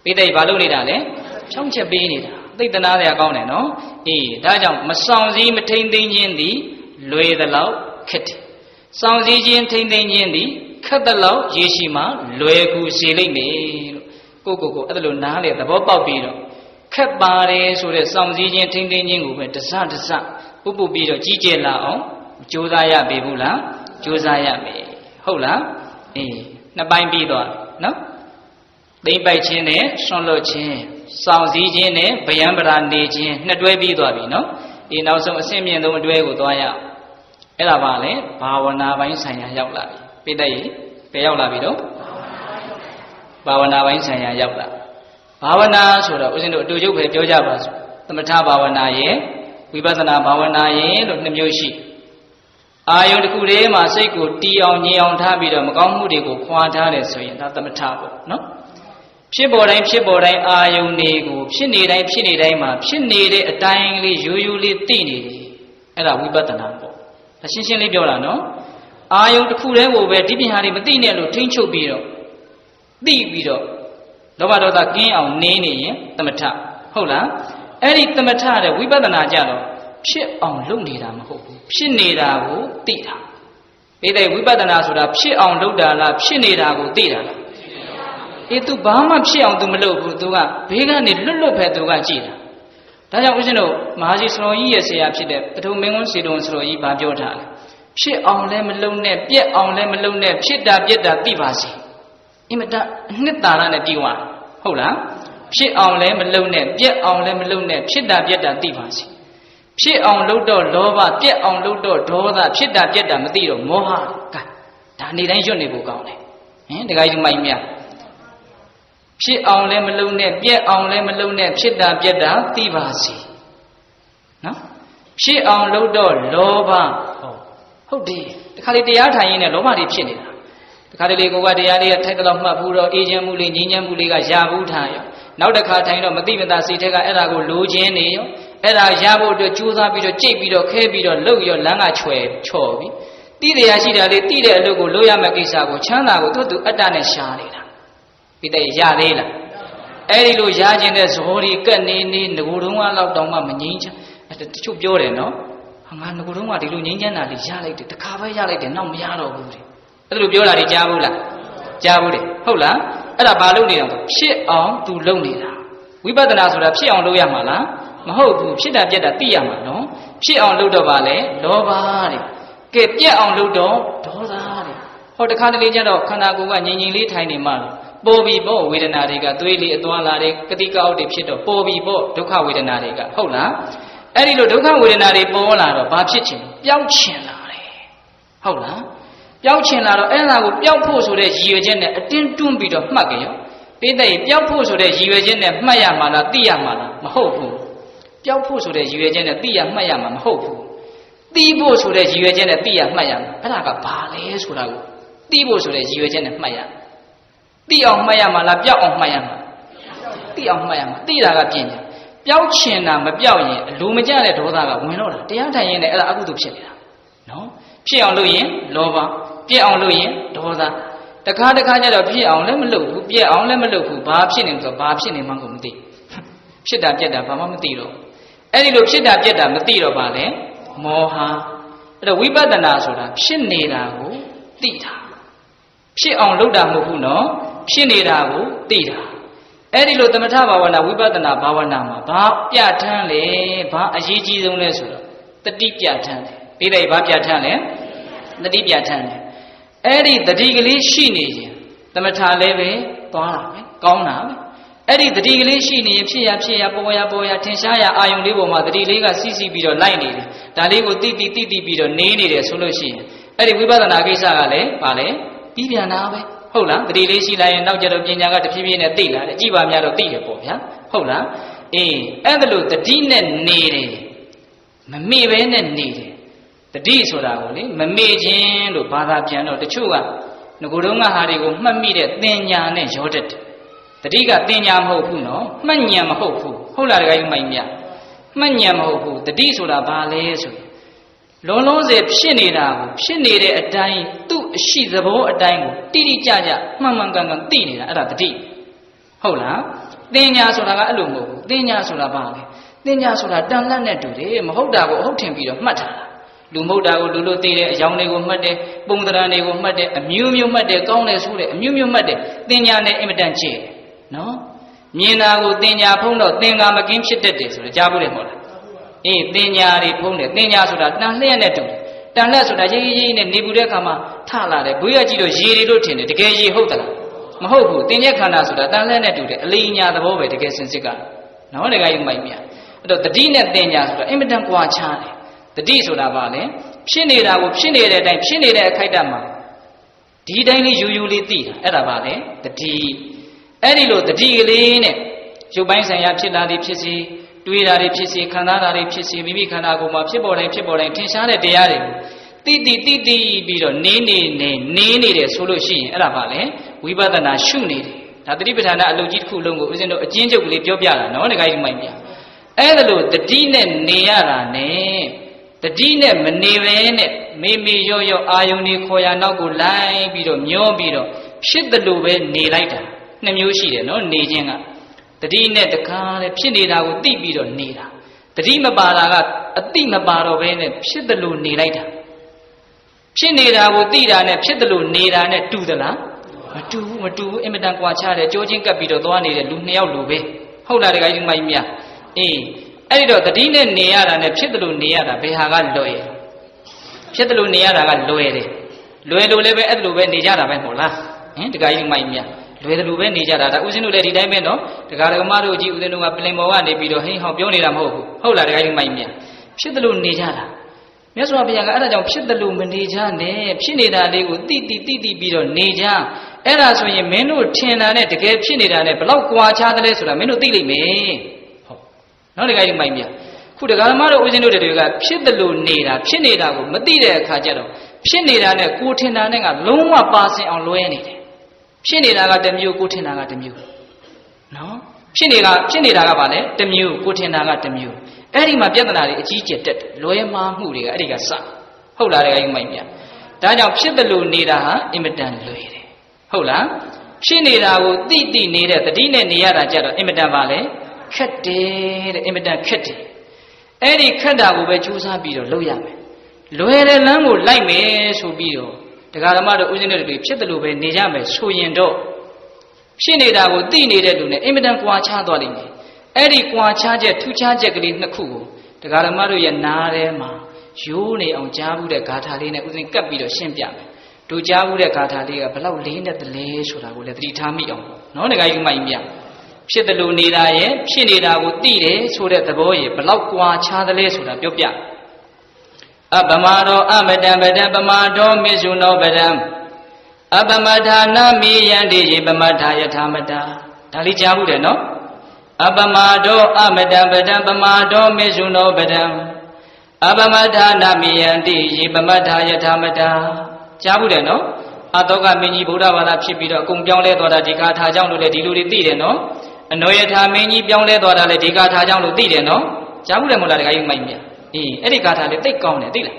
ပိဋိဘာလုတ်နေတာလဲဖြောင်းချက်ပေးနေတာသိတနာစရာကောင်းတယ်နော်အေးဒါကြောင့်မဆောင်စည်းမထိမ့်သိမ်းခြင်းသည်လွယ်သလောက်ခက်တယ်ဆောင်စည်းခြင်းထိမ့်သိမ်းခြင်းသည်ခက်သလောက်ရေရှိမှလွယ်ကူစေလိမ့်မယ်လို့ကိုအဲ့ဒါလိုနားလေသဘောပေါက်ပြီးတော့ခက်ပါတယ်ဆိုတဲ့စောင့်စည်းခြင်းထိမ့်သိမ်းခြင်းကိုပဲတစပုပ်ပြီးတော့ကြီးကျယ်လာအောင်ကြိုးစားရပေဘူးလားကြိုးစားရမယ်ဟုတ်လားအေးနှစ်ပိုင်းပြီးတော့နော်သိမ့်ပိုက်ခြင်းနဲ့ဆွန့်လွတ်ခြင်းစောင့်စည်းခြင်းနဲ့ဗျံပရာနေခြင်းနှစ်တွဲပြီးသွားပြီနော်ဒီနောက်ဆုံးအဆင့်မြင့်ဆုံးအတွဲကိုသွားရအောင်အဲ့ဒါပါလေဘာဝနာပိုင်းဆိုင်ရာရောက်လာပြီပိဋိဘယ်ရောက်လာပြီတော့ဘာဝနာပိုင်းဆိုင်ရာရောက်လာဘာဝနာဆိုတော့ဦးဇင်းတို့အတူတူပဲပြောကြပါစို့သမထဘာဝနာရဲ့ဝိပဿနာဘာဝနာရဲ့လို့နှစ်မျိုးရှိအာယုန်တစ်ခုတည်းမှာစိတ်ကိုတီးအောင်ငြိမ်အောင်ထားပြီးတော့မကောင်းမှုတွေကိုခွာထားတယ်ဆိုရင်ဒါသမထပေါ့နော်ဖြစ်ပေါ်တိုင်းအာယုန်တွေကိုဖြစ်နေတိုင်းမှာဖြစ်နေတဲ့အတိုင်းလေးရိုးရိုးလေးသိနေတယ်အဲ့ဒါဝိပဿနာပေါ့ဒါရှင်းရှင်းလေးပြောတာနော်အာယုန်တစ်ခုတည်းကိုပဲဒီပညာတွေမသိနဲ့လို့ထိမ့်ချုပ်ပြီးတော့သိပြီးတော့လောဘဒေါသကင်းအောင်နေနေရင်သမထဟုတ်လားအဲ့ဒီသမထတဲ့ဝိပဿနာကြတော့ဖြစ်အောင်လုပ်နေတာမဟုတ်ဘူးဖြစ်နေတာကိုသိတာဒီတဲ့ဝိပဿနာဆိုတာဖြစ်အောင်လုပ်တာလားဖြစ်နေတာကိုသိတာလားအေး तू ဘာမှဖြစ်အောင် तू မလုပ်ဘူး तू ကဘေးကနေလွတ်ပဲ तू ကကြည်တာဒါကြောင့်ဦးဇင်းတို့မဟာစီစတော်ကြီးရဲ့ဆရာဖြစ်တဲ့ပထုံမင်းကွန်းစီတော်စတော်ကြီးဗာပြောထားတယ်ဖြစ်အောင်လည်းမလုပ်နဲ့ပြက်အောင်လည်းမလုပ်နဲ့ဖြစ်တာပြက်တာသိပါစေအင်မတန်အနှစ်သာရနဲ့ပြီးသွားဟုတ်လားဖြစ်အောင်လည်းမလုပ်နဲ့ပြက်အောင်လည်းမလုပ်နဲ့ဖြစ်တာပြက်တာသိပါစေဖြစ်အောင်လုပ်တော့လောဘပြက်အောင်လုပ်တော့ဒေါသဖြစ်တာပြက်တာမသိတော့မောဟကဒါနေတိုင်းရွတ်နေဖို့ကောင်းတယ်ဟင်တခါကြီးမိုင်းမြဖြစ်အောင်လည်းမလုပ်နဲ့ပြက်အောင်လည်းမလုပ်နဲ့ဖြစ်တာပြက်တာသိပါစေနော်ဖြစ်အောင်လုပ်တော့လောဘဟုတ်တယ်တခါလေတရားထိုင်ရင်းနဲ့လောဘတွေဖြစ်နေတာတခါတလေကိုကတရားလေးထိုက်တော့မှတ်ဘူးတော့အေးချမ်းမှုလေးငြိမ်းချမ်းမှုလေးကရဘူးထားရောနောက်တစ်ခါထိုင်တော့မသိမသာစိတ်ထက်ကအဲ့ဒါကိုလိုချင်နေရောအဲ့ဒါရဖို့အတွက်ကြိုးစားပြီးတော့ကြိတ်ပြီးတော့ခဲပြီးတော့လှုပ်ရောလမ်းကချွဲချော်ပြီးတိတရားရှိတာလေးတိတဲ့အလုပ်ကိုလုပ်ရမယ့်ကိစ္စကိုချမ်းသာကိုသူ့အတ္တနဲ့ရှားနေတာဒီတဲ့ရသေးလားအဲ့ဒီလိုရခြင်းတဲ့ဇောဒီကက်နေငကိုတုံးကတော့တောင်မှမငြိမ်းချမ်းတချို့ပြောတယ်နော်ငါငကိုတုံးကဒီလိုငြိမ်းချမ်းတာလေးရလိုက်တယ်တခါပဲရလိုက်တယ်နောက်မရတော့ဘူးတဲ့အဲ့လိုပြောတာတွေကြားဘူးလားကြားဘူးတယ်ဟုတ်လားအဲ့ဒါဘာလုပ်နေတာလဲဖြစ်အောင်သူလုပ်နေတာဝိပဿနာဆိုတာဖြစ်အောင်လုပ်ရမှာလားမဟုတ်ဘူးဖြစ်တာပြက်တာသိရမှာနော်ဖြစ်အောင်လုပ်တော့ပါလေလောဘတဲ့ကဲပြက်အောင်လုပ်တော့ဒေါသတဲ့ဟောတခါတလေကျတော့ခန္ဓာကိုယ်ကငြိမ်ငြိမ်လေးထိုင်နေမှလို့ပေါ်ပြီးပေါ့ဝေဒနာတွေကသွေးလေးအသွားလာတဲ့ကတိကအောက်တွေဖြစ်တော့ပေါ်ပြီးပေါ့ဒုက္ခဝေဒနာတွေကဟုတ်လားအဲ့ဒီလိုဒုက္ခဝေဒနာတွေပေါ်လာတော့ဘာဖြစ်ချင်ပျောက်ချင်လာတယ်ဟုတ်လားပျောက်ချင်လာတော့အဲ့ဒါကိုပျောက်ဖို့ဆိုတဲ့ရည်ရွယ်ချက်နဲ့အတင်းတွန်းပြီးတော့မှတ်ကြရောပိဋိပျောက်ဖို့ဆိုတဲ့ရည်ရွယ်ချက်နဲ့မှတ်ရမှာလားသိရမှာလားမဟုတ်ဘူးပျောက်ဖို့ဆိုတဲ့ရည်ရွယ်ချက်နဲ့သိရမှတ်ရမှာမဟုတ်ဘူးသိဖို့ဆိုတဲ့ရည်ရွယ်ချက်နဲ့သိရမှတ်ရမှာအဲ့ဒါကဘာလဲဆိုတာကိုသိဖို့ဆိုတဲ့ရည်ရွယ်ချက်နဲ့မှတ်ရသိအောင်မှတ်ရမှာလားပျောက်အောင်မှတ်ရမှာသိအောင်မှတ်ရမှာသိတာကပညာပျောက်ချင်တာမပျောက်ရင်အလိုမကျတဲ့ဒေါသကဝင်တော့တာတရားထိုင်ရင်လည်းအဲ့ဒါအကုသိုလ်ဖြစ်နေတာနော်ဖြစ်အောင်လုပ်ရင်လောဘပြက်အောင်လုပ်ရင်ဒေါသတခါကျတော့ဖြစ်အောင်လည်းမလုပ်ဘူးပြက်အောင်လည်းမလုပ်ဘူးဘာဖြစ်နေဆိုဘာဖြစ်နေမှကိုမသိဖြစ်တာပြက်တာဘာမှမသိတော့အဲ့ဒီလိုဖြစ်တာပြက်တာမသိတော့ပါလေမောဟအဲ့တော့ဝိပဿနာဆိုတာဖြစ်နေတာကိုသိတာဖြစ်အောင်လုပ်တာမဟုတ်ဘူးနော်ဖြစ်နေတာကိုသိတာအဲ့ဒီလိုသမထဘာဝနာဝိပဿနာဘာဝနာမှာဘာပြဋ္ဌာန်းလဲဘာအရေးကြီးဆုံးလဲဆိုတော့တတိပြဋ္ဌာန်းတယ်ဒီတဲ့ဘာပြဋ္ဌာန်းလဲတတိပြဋ္ဌာန်းတယ်အဲ့ဒီတတိကလေးရှိနေရင်သမထလည်းပဲသွားတာပဲကောင်းတာပဲအဲ့ဒီတတိကလေးရှိနေရင်ဖြစ်ရပေါ်ရထင်ရှားရအာယုံလေးပေါ်မှာတတိလေးကစီးပြီးတော့လိုက်နေတယ်ဒါလေးကိုတိပြီးတော့နေနေတယ်ဆိုလို့ရှိရင်အဲ့ဒီဝိပဿနာကိစ္စကလည်းဗာလဲပြီးပြန်တာပဲဟုတ်လားတတိလေးရှိလိုက်ရင်နောက်ကျတော့ပညာကတဖြည်းဖြည်းနဲ့သိလာတယ်ကြည်ပါများတော့သိတယ်ပေါ့ဗျာဟုတ်လား အဲ့ဒါလို့တတိနဲ့နေတယ်မမေ့ပဲနဲ့နေတယ်တတိဆိုတာကိုလေမမေ့ခြင်းလို့ဘာသာပြန်တော့တချို့ကငကိုယ်တုံးကဟာတွေကိုမှတ်မိတဲ့သင်ညာနဲ့ရောတတ်တယ်တတိကသင်ညာမဟုတ်ဘူးနော်မှတ်ဉာဏ်မဟုတ်ဘူးဟုတ်လားတခါကြီးမိုက်မြမှတ်ဉာဏ်မဟုတ်ဘူးတတိဆိုတာဘာလဲဆိုလုံးလုံးစေဖြစ်နေတာကိုဖြစ်နေတဲ့အတိုင်းသူ့အရှိသဘောအတိုင်းကိုတိတိကျကျမှန်မှန်ကန်ကန်သိနေတာအဲ့ဒါတတိဟုတ်လားသင်ညာဆိုတာကအဲ့လိုမဟုတ်ဘူးသင်ညာဆိုတာဘာလဲသင်ညာဆိုတာတန်လတ်နဲ့တူတယ်မဟုတ်တာကိုအဟုတ်ထင်ပြီးတော့မှတ်ထားတာလူမဟုတ်တာကိုလူလို့သိတယ်အယောင်တွေကိုမှတ်တယ်ပုံသဏ္ဍာန်တွေကိုမှတ်တယ်အမျိုးမျိုးမှတ်တယ်ကောင်းတယ်ဆိုတယ်အမျိုးမျိုးမှတ်တယ်သင်ညာနဲ့အင်မတန်ကျဲနော်မြင်တာကိုသင်ညာဖုံးတော့သင်္ကာမကင်းဖြစ်တတ်တယ်ဆိုတော့ကြားဘူးလေမဟုတ်လားသင်ညာတွေဖုံးတယ်သင်ညာဆိုတာတန်လျက်နဲ့တူတယ်တန်လျက်ဆိုတာရေးရေးနဲ့နေပူတဲ့အခါမှာထလာတယ်ဘွေးရကြည့်တော့ရေတွေလို့ထင်တယ်တကယ်ရေဟုတ်သလားမဟုတ်ဘူးသင်ရဲ့ခန္ဓာဆိုတာတန်လျက်နဲ့တူတယ်အလေးညာသဘောပဲတကယ်စင်စစ်ကနော်တကယ်ကြီးမိုက်မြအဲ့တော့တတိနဲ့သင်ညာဆိုတာအင်မတန်ကွာခြားတယ်တတိဆိုတာဘာလဲဖြစ်နေတာကိုဖြစ်နေတဲ့အတိုင်းဖြစ်နေတဲ့အခိုက်အတန့်မှာဒီတိုင်းလေးယူယူလေးသိတာအဲ့ဒါဘာလဲတတိအဲ့ဒီလိုတတိကလေးနဲ့ရုပ်ပိုင်းဆိုင်ရာဖြစ်လာသည်ဖြစ်စီတွေးတာတွေဖြစ်စီခံစားတာတွေဖြစ်စီမိမိခန္ဓာကိုယ်မှာဖြစ်ပေါ်တိုင်းထင်ရှားတဲ့တရားတွေကိုတိပြီးတော့နေနေတယ်ဆိုလို့ရှိရင်အဲ့ဒါဘာလဲဝိပဿနာရှုနေတယ်ဒါတတိပဋ္ဌာန်အလုပ်ကြီးတစ်ခုလုံးကိုဦးဇင်းတို့အကျဉ်းချုပ်ကလေးပြောပြတာနော်တခါကြီးမိုက်ပြအဲ့ဒါလို့တတိနဲ့နေရတာနဲ့တတိနဲ့မနေပဲနဲ့မေရောအာယုန်ဒီခေါ်ရနောက်ကိုလိုက်ပြီးတော့မျောပြီးတော့ဖြစ်တယ်လို့ပဲနေလိုက်တာနှစ်မျိုးရှိတယ်နော်နေခြင်းကတတိနဲ့တခါလေဖြစ်နေတာကိုသိပြီးတော့နေတာတတိမပါတာကအတိမပါတော့ပဲနဲ့ဖြစ်တယ်လို့နေလိုက်တာဖြစ်နေတာကိုသိတာနဲ့ဖြစ်တယ်လို့နေတာနဲ့တူသလားမတူဘူးအင်မတန်ကွာခြားတယ်ကြိုးချင်းကပ်ပြီးတော့သွားနေတဲ့လူနှစ်ယောက်လိုပဲဟုတ်လားတခါကြီးမိုက်မြအဲ့ဒီတော့တတိနဲ့နေရတာနဲ့ဖြစ်တယ်လို့နေရတာဘယ်ဟာကလွယ်ဖြစ်တယ်လို့နေရတာကလွယ်တယ်လွယ်လို့လည်းပဲအဲ့လိုပဲနေကြတာပဲမဟုတ်လားတခါကြီးမိုက်မြလွယ်တယ်လို့ပဲနေကြတာဒါဦးဇင်းတို့လည်းဒီတိုင်းပဲနော်တခါဓမ္မတို့ကြီးဦးဇင်းတို့ကပြင်ပေါ်ကနေပြီးတော့ဟိဟောပြောနေတာမဟုတ်ဘူးဟုတ်လားတခါကြီးမိုက်မြဖြစ်တယ်လို့နေကြတာမြတ်စွာဘုရားကအဲ့ဒါကြောင့်ဖြစ်တယ်လို့မနေကြနဲ့ဖြစ်နေတာလေးကိုတိပြီးတော့နေကြအဲ့ဒါဆိုရင်မင်းတို့ထင်တာနဲ့တကယ်ဖြစ်နေတာနဲ့ဘလောက်ကွာခြားတယ်လဲဆိုတာမင်းတို့သိလိမ့်မယ်ဟုတ်နော်တခါကြီးမိုက်မြခုတခါဓမ္မတို့ဦးဇင်းတို့တွေကဖြစ်တယ်လို့နေတာဖြစ်နေတာကိုမသိတဲ့အခါကျတော့ဖြစ်နေတာနဲ့ကိုထင်တာနဲ့ကလုံးဝပါစင်အောင်လွဲနေတယ်ဖြစ်နေတာကတစ်မျိုးကိုထင်တာကတစ်မျိုးနော်ဖြစ်နေတာကဘာလဲတစ်မျိုးကိုထင်တာကတစ်မျိုးအဲ့ဒီမှာပြဿနာတွေအကြီးကျယ်တက်တယ်လွဲမှားမှုတွေကအဲ့ဒီကစဟုတ်လားတကယ်ကြီးမိုက်မြဒါကြောင့်ဖြစ်တယ်လို့နေတာဟာအင်မတန်လွယ်တယ်ဟုတ်လားဖြစ်နေတာကိုတိနေတဲ့တတိနဲ့နေရတာကြတော့အင်မတန်ပါလေခက်တယ်တဲ့အင်မတန်ခက်တယ်အဲ့ဒီခက်တာကိုပဲကြိုးစားပြီးတော့လုပ်ရမယ်လွယ်တဲ့လမ်းကိုလိုက်မယ်ဆိုပြီးတော့တရားဓမ္မတို့ဦးဇင်းတို့တွေဖြစ်တယ်လို့ပဲနေကြမယ်ဆိုရင်တော့ဖြစ်နေတာကိုသိနေတဲ့လူနဲ့အင်မတန်ကွာခြားသွားလိမ့်မယ်အဲ့ဒီကွာခြားချက်ထူးခြားချက်ကလေးနှစ်ခုကိုတရားဓမ္မတို့ရဲ့နားထဲမှာရိုးနေအောင်ကြားဘူးတဲ့ဂါထာလေးနဲ့ဦးဇင်းကပ်ပြီးတော့ရှင်းပြမယ်တို့ကြားဘူးတဲ့ဂါထာလေးကဘလောက်လေးနဲ့တလဲဆိုတာကိုလည်းသတိထားမိအောင်နော်တခါကြီးမိုက်မြဖြစ်တယ်လို့နေတာရဲ့ဖြစ်နေတာကိုသိတယ်ဆိုတဲ့သဘောရဲ့ဘလောက်ကွာခြားတယ်လဲဆိုတာပြောပြအပမရောအမတံပဒံပမာတော်မေဇုနောပဒံအပမထာနာမိယန္တိယေပမထာယထာမတာဒါလေးကြားဘူးတယ်နော်အပမတော်အမတံပဒံပမာတော်မေဇုနောပဒံအပမထာနာမိယန္တိယေပမထာယထာမတာကြားဘူးတယ်နော်အတောကမင်းကြီးဗုဒ္ဓဘာသာဖြစ်ပြီးတော့အကုန်ပြောင်းလဲသွားတာဒီကာထာကြောင့်လို့လေဒီလူတွေသိတယ်နော်အနောယထာမင်းကြီးပြောင်းလဲသွားတာလေဒီကာထာကြောင့်လို့သိတယ်နော်ကြားဘူးတယ်မို့လားတခါကြီးမိုက်မြအဲ့ဒီဂါထာလေးသိကောင်းတယ်သိလား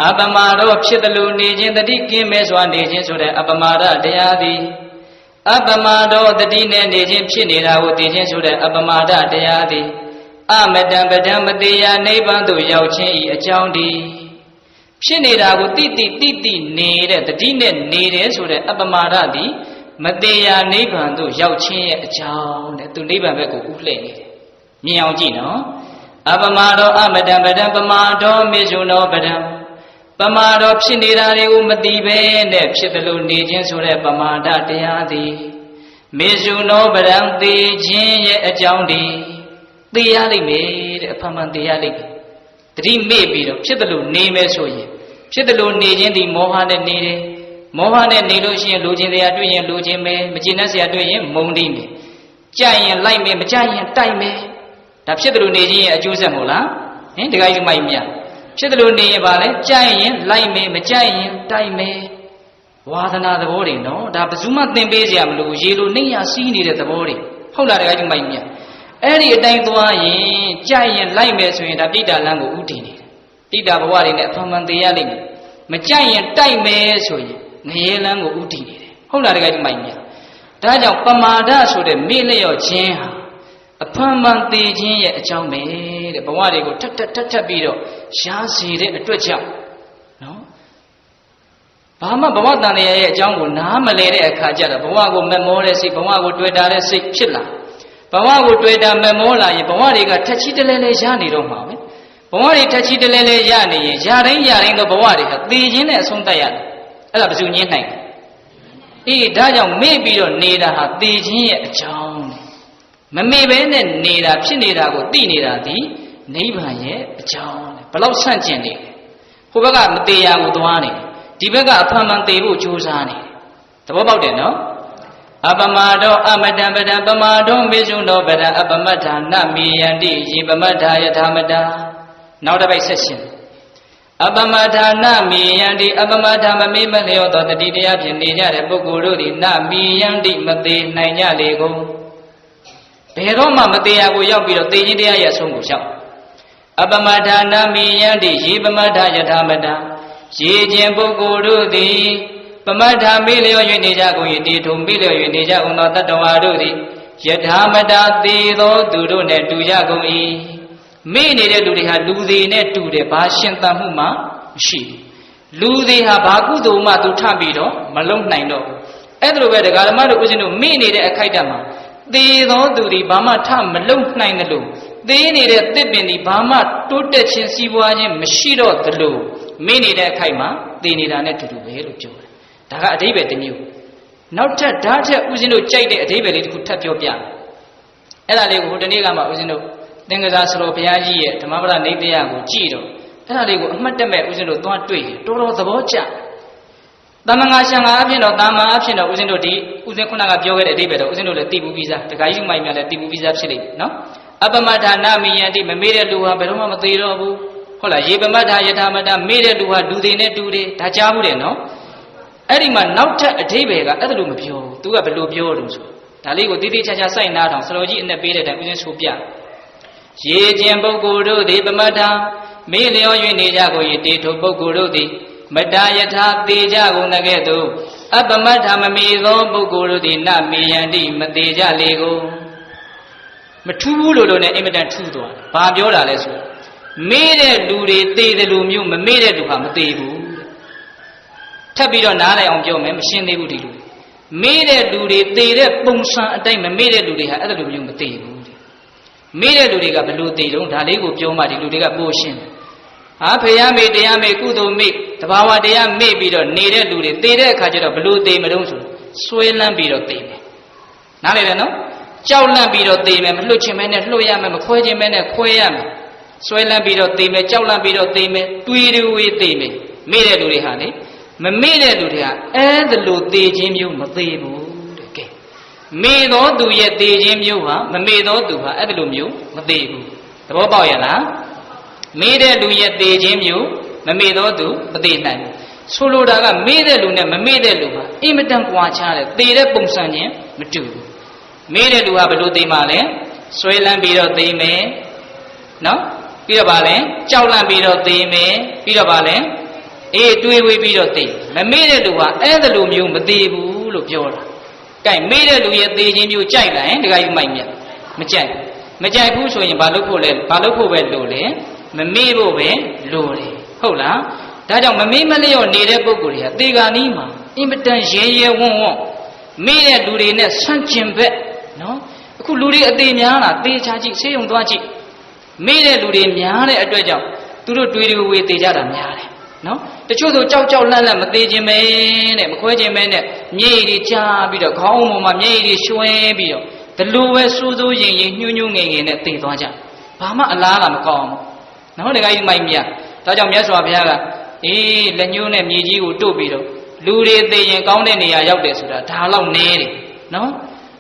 အပမာရောဖြစ်တယ်လို့နေခြင်းတတိကင်းမဲ့စွာနေခြင်းဆိုတဲ့အပမာဒတရားသည်အပမာရောတတိနဲ့နေခြင်းဖြစ်နေတာကိုသိခြင်းဆိုတဲ့အပမာဒတရားသည်အမတံပဒံမတေယနိဗ္ဗာန်သို့ရောက်ခြင်းဤအကြောင်းဒီဖြစ်နေတာကိုတိနေတဲ့တတိနဲ့နေတယ်ဆိုတဲ့အပမာဒသည်မတေယနိဗ္ဗာန်သို့ရောက်ခြင်းရဲ့အကြောင်းတဲ့သူနိဗ္ဗာန်ဘက်ကိုဥလှည့်နေတယ်မြင်အောင်ကြည့်နော်အပမာတော်အမတံပဒံပမာတော်မေဇုနောပဒံပမာတော်ဖြစ်နေတာတွေကိုမသိပဲနဲ့ဖြစ်တယ်လို့နေခြင်းဆိုတဲ့ပမာဒတရားသည်မေဇုနောပဒံသိခြင်းရဲ့အကြောင်းဒီသိရလိမ့်မယ်တဲ့အဖမှန်သိရလိမ့်မယ်တတိမေ့ပြီးတော့ဖြစ်တယ်လို့နေမယ်ဆိုရင်ဖြစ်တယ်လို့နေခြင်းဒီမောဟနဲ့နေတယ်မောဟနဲ့နေလို့ရှိရင်လိုချင်စရာတွေ့ရင်လိုချင်မယ်မကျေနပ်စရာတွေ့ရင်မုန်းတိမယ် ကြိုက်ရင်လိုက်မယ်မကြိုက်ရင်တိုက်မယ်ဒါဖြစ်တယ်လို့နေခြင်းရဲ့အကျိုးဆက်မို့လားဟင်တခါကြီးမိုက်မြတ်ဖြစ်တယ်လို့နေရင်ပါလေကြိုက်ရင်လိုက်မယ်မကြိုက်ရင်တိုက်မယ်ဝါသနာသဘောတွေနော်ဒါဘယ်သူမှသင်ပေးစရာမလိုရေလိုနှိမ့်ရစီးနေတဲ့သဘောတွေဟုတ်လားတခါကြီးမိုက်မြတ်အဲ့ဒီအတိုင်းသွားရင်ကြိုက်ရင်လိုက်မယ်ဆိုရင်ဒါပိဋကလမ်းကိုဥတည်နေတယ်ပိဋကဘဝတွေနဲ့အဖန်ဖန်သေးရလိမ့်မယ်မကြိုက်ရင်တိုက်မယ်ဆိုရင်ငရေလမ်းကိုဥတည်နေတယ်ဟုတ်လားတခါကြီးမိုက်မြတ်ဒါကြောင့်ပမာဒဆိုတဲ့မေ့လျော့ခြင်းဟာအဖန်ဖန်သေးခြင်းရဲ့အကြောင်းပဲတဲ့ဘဝတွေကိုထပ်ပြီးတော့ရှားစီတဲ့အတွက်ကြောင့်နော်ဘာမှဘဝတန်တရားရဲ့အကြောင်းကိုနားမလည်တဲ့အခါကျတော့ဘဝကိုမမောတဲ့စိတ်ဘဝကိုတွေ့တာတဲ့စိတ်ဖြစ်လာဘဝကိုတွေ့တာမမောလာရင်ဘဝတွေကထက်ချီတလဲလဲရနေတော့မှာပဲဘဝတွေထက်ချီတလဲလဲရနေရင်ရတိုင်းတော့ဘဝတွေကသေခြင်းနဲ့အဆုံးသတ်ရတယ်အဲ့ဒါဘယ်သူညင်းနိုင်အေးဒါကြောင့်မေ့ပြီးတော့နေတာဟာသေခြင်းရဲ့အကြောင်းမမေ့ဘဲနဲ့နေတာဖြစ်နေတာကိုသိနေတာဒီနိဗ္ဗာန်ရဲ့အကြောင်းဘယ်လောက်ဆန့်ကျင်နေလဲဟိုဘက်ကမသေးရကိုသွားနေဒီဘက်ကအဖန်ဖန်သေဖို့ကြိုးစားနေသဘောပေါက်တယ်နော်အပမတောအမတံပဒံပမာတောမေဇုနောပဒံအပမတ္ထာနမေယန္တိယေပမတ္ထာယထာမတာနောက်တစ်ပိုက်ဆက်ရှင်အပမတ္ထာနမေယန္တိအပမတ္ထာမမေ့မလျော့သောတတိတရားဖြင့်နေကြတဲ့ပုဂ္ဂိုလ်တို့သည်နမေယန္တိမသေးနိုင်ကြလေကုန်ဘယ်တော့မှမသေးရကိုရောက်ပြီးတော့သေခြင်းတရားရဲ့အဆုံးကိုရောက်အပမတ္ထာနမေယန္တိယေပမတ္ထာယထာမတာရေခြင်းပုဂ္ဂိုလ်တို့သည်ပမတ္ထာမေ့လျော့၍နေကြကုန်၏တေထုံမေ့လျော့၍နေကြကုန်သောတတ္တဝါတို့သည်ယထာမတာသေသောသူတို့နဲ့တူကြကုန်၏မေ့နေတဲ့လူတွေဟာလူသေးနဲ့တူတယ်ဘာရှင်သန်မှုမှမရှိလူသေးဟာဘာကုသိုလ်မှသူထပြီးတော့မလုံနိုင်တော့ဘူးအဲ့ဒါလိုပဲဒကာဓမ္မတို့ဦးဇင်းတို့မေ့နေတဲ့အခိုက်အတန့်မှာသေသောသူတွေဘာမှထမလုံနိုင်တယ်လို့သေးနေတဲ့တစ်ပင်ဒီဘာမှတိုးတက်ခြင်းစီးပွားခြင်းမရှိတော့သလိုမေ့နေတဲ့အခိုက်မှာသေနေတာနဲ့တူတူပဲလို့ပြောတယ်ဒါကအဓိပ္ပာယ်တစ်မျိုးနောက်ထပ်ဓာတ်ထက်ဦးဇင်းတို့ကြိုက်တဲ့အဓိပ္ပာယ်လေးတစ်ခုထပ်ပြောပြမယ်အဲ့ဒါလေးကိုဟိုတနေ့ကမှဦးဇင်းတို့သင်္ကစားဆရာဘုရားကြီးရဲ့ဓမ္မပဒနေတရားကိုကြည့်တော့အဲ့ဒါလေးကိုအမှတ်တမဲ့ဦးဇင်းတို့သွားတွေ့တယ်တော်တော်သဘောကျတမန်ငါရှံငါအဖြစ်တော့တာမန်အဖြစ်တော့ဦးဇင်းတို့ဒီဦးဇင်းခုနကပြောခဲ့တဲ့အဓိပ္ပာယ်တော့ဦးဇင်းတို့လည်းသိဘူးပြီးသားတခါကြီးမိုက်များလည်းသိဘူးပြီးသားဖြစ်လိမ့်မယ်နော်အပမတ္ထာနာမိယံတိမမေ့တဲ့လူဟာဘယ်တော့မှမသေးတော့ဘူးဟုတ်လားယေပမတ္ထာယထာမတ္ထာမေ့တဲ့လူဟာလူသေးနဲ့တူတယ်ဒါကြားဘူးတယ်နော်အဲ့ဒီမှာနောက်ထပ်အဓိပ္ပာယ်ကအဲ့ဒါလို့မပြောဘူး तू ကဘယ်လိုပြောလို့ဆိုဒါလေးကိုတိတိကျကျစိုက်နားထောင်ဆရာကြီးအနဲ့ပေးတဲ့တိုင်ဦးဇင်းဆိုပြရေခြင်းပုဂ္ဂိုလ်တို့သည်ပမတ္ထာမေ့လျော့၍နေကြကုန်၏တေထုပုဂ္ဂိုလ်တို့သည်မတယထာသေးကြကုန်တဲ့ကဲ့သို့အပမတ္ထာမမီသောပုဂ္ဂိုလ်တို့သည်နမေယန္တိမသေးကြလေကုန်မထူးဘူးလို့လည်းအင်မတန်ထူးသွားတယ်ဘာပြောတာလဲဆိုမေ့တဲ့လူတွေသေတယ်လို့မျိုးမမေ့တဲ့လူဟာမသေးဘူးထပ်ပြီးတော့နားလိုက်အောင်ပြောမယ်မရှင်းသေးဘူးဒီလူမေ့တဲ့လူတွေသေတဲ့ပုံစံအတိုင်းမမေ့တဲ့လူတွေဟာအဲ့လိုမျိုးမသေဘူးမေ့တဲ့လူတွေကဘယ်လိုသေတုံးဒါလေးကိုပြောမှဒီလူတွေကပို့ရှင်းတယ်ဟာဖရာမေ့တရားမေ့ကုသိုလ်မေ့တဘာဝတရားမေ့ပြီးတော့နေတဲ့လူတွေသေတဲ့အခါကျတော့ဘယ်လိုသေမတုံးဆိုဆွဲလန်းပြီးတော့သေမယ်နားလေတယ်နော်ကြောက်လန့်ပြီးတော့သေမယ်မလွတ်ချင်မဲနဲ့လွတ်ရမယ်မခွဲချင်မဲနဲ့ခွဲရမယ်ဆွဲလန်းပြီးတော့သေမယ်ကြောက်လန့်ပြီးတော့သေမယ်တွေးတွေးသေမယ်မေ့တဲ့လူတွေဟာလေမမေ့တဲ့လူတွေကအဲ့ဒါလိုသေခြင်းမျိုးမသေးဘူးတဲ့ကဲမေ့သောသူရဲ့သေခြင်းမျိုးဟာမမေ့သောသူဟာအဲ့ဒါလိုမျိုးမသေးဘူးသဘောပေါက်ရဲ့လားမေ့တဲ့လူရဲ့သေခြင်းမျိုးမမေ့သောသူမသေးနိုင်ဘူးဆိုလိုတာကမေ့တဲ့လူနဲ့မမေ့တဲ့လူဟာအင်မတန်ကွာခြားတယ်သေတဲ့ပုံစံချင်းမတူဘူးမေ့တဲ့လူဟာဘယ်လိုသေမှာလဲဆွဲလန်းပြီးတော့သေမယ်နော်ပြီးတော့ဗာလဲကြောက်လန့်ပြီးတော့သေမယ်ပြီးတော့ဗာလဲအေးတွေးဝေးပြီးတော့သေမမေ့တဲ့လူဟာအဲ့ဒါလိုမျိုးမသေးဘူးလို့ပြောတာကဲမေ့တဲ့လူရဲ့သေခြင်းမျိုးကြိုက်လာရင်တခါကြီးမိုက်မြတ်မကြိုက်ဘူးဆိုရင်ဘာလုပ်ဖို့လဲဘာလုပ်ဖို့ပဲလိုလဲမမေ့ဖို့ပဲလိုတယ်ဟုတ်လားဒါကြောင့်မမေ့မလျော့နေတဲ့ပုဂ္ဂိုလ်တွေကသေဂာနီးမှာအင်မတန်ရဲဝံ့မေ့တဲ့လူတွေနဲ့ဆန့်ကျင်ဘက်နော်အခုလူတွေအသေးများလားသေချာကြည့်ဆေးရုံသွားကြည့်မေ့တဲ့လူတွေများတဲ့အတွက်ကြောင့်သူတို့တွေးတွေဝေသေကြတာများတယ်နော်တချို့ဆိုကြောက်လန့်မသေးခြင်းပဲနဲ့မခွဲခြင်းပဲနဲ့မျက်ရည်တွေကြားပြီးတော့ခေါင်းပေါ်မှာမျက်ရည်တွေရွှဲပြီးတော့ဒီလိုပဲစိုးစိုးရင်ရင်ညှို့ငယ်ငယ်နဲ့သေသွားကြဘာမှအလားလာမကောင်းဘူးနော်တခါကြီးမိုက်မြတ်ဒါကြောင့်မြတ်စွာဘုရားကအေးလက်ညှိုးနဲ့မြေကြီးကိုတို့ပြီးတော့လူတွေသေရင်ကောင်းတဲ့နေရာရောက်တယ်ဆိုတာဒါတော့နဲတယ်နော်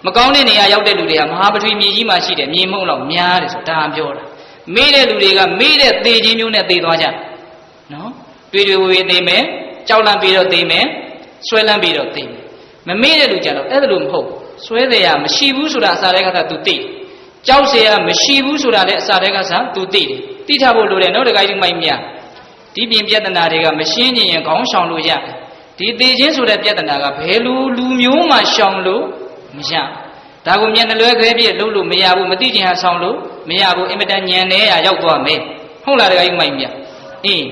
မကောင်းတဲ့နေရာရောက်တဲ့လူတွေကမဟာပထဝီမြေကြီးမှာရှိတယ်မြေမှုန့်လောက်များတယ်ဆိုတာပြောတာမေးတဲ့လူတွေကမေးတဲ့သေခြင်းမျိုးနဲ့သေသွားကြနော်တွေ့တွေ့ဝေသေမယ်ကြောက်လန့်ပြီးတော့သေမယ်ဆွဲလန့်ပြီးတော့သေမယ်မမေးတဲ့လူကြတော့အဲ့ဒါလိုမဟုတ်ဆွဲတယ်ရမရှိဘူးဆိုတာအစာတဲ့ကသာ तू သိကြောက်เสียမရှိဘူးဆိုတာလည်းအစာတဲ့ကသာ तू သိတယ်သိထားဖို့လိုတယ်နော်တခါကြီးမိုက်မြဒီပြင်ပြဿနာတွေကမရှင်းညင်ရင်ခေါင်းရှောင်လို့ရတယ်ဒီသေခြင်းဆိုတဲ့ပြဿနာကဘယ်လိုလူမျိုးမှရှောင်လို့မရဒါကိုမျက်နှာလွဲခဲပြည့်လုပ်လို့မရဘူးမသိချင်ဟာဆောင်လို့မရဘူးအင်မတန်ညံနေရရောက်သွားမယ်ဟုတ်လားတခါကြီးမိုက်မြအေး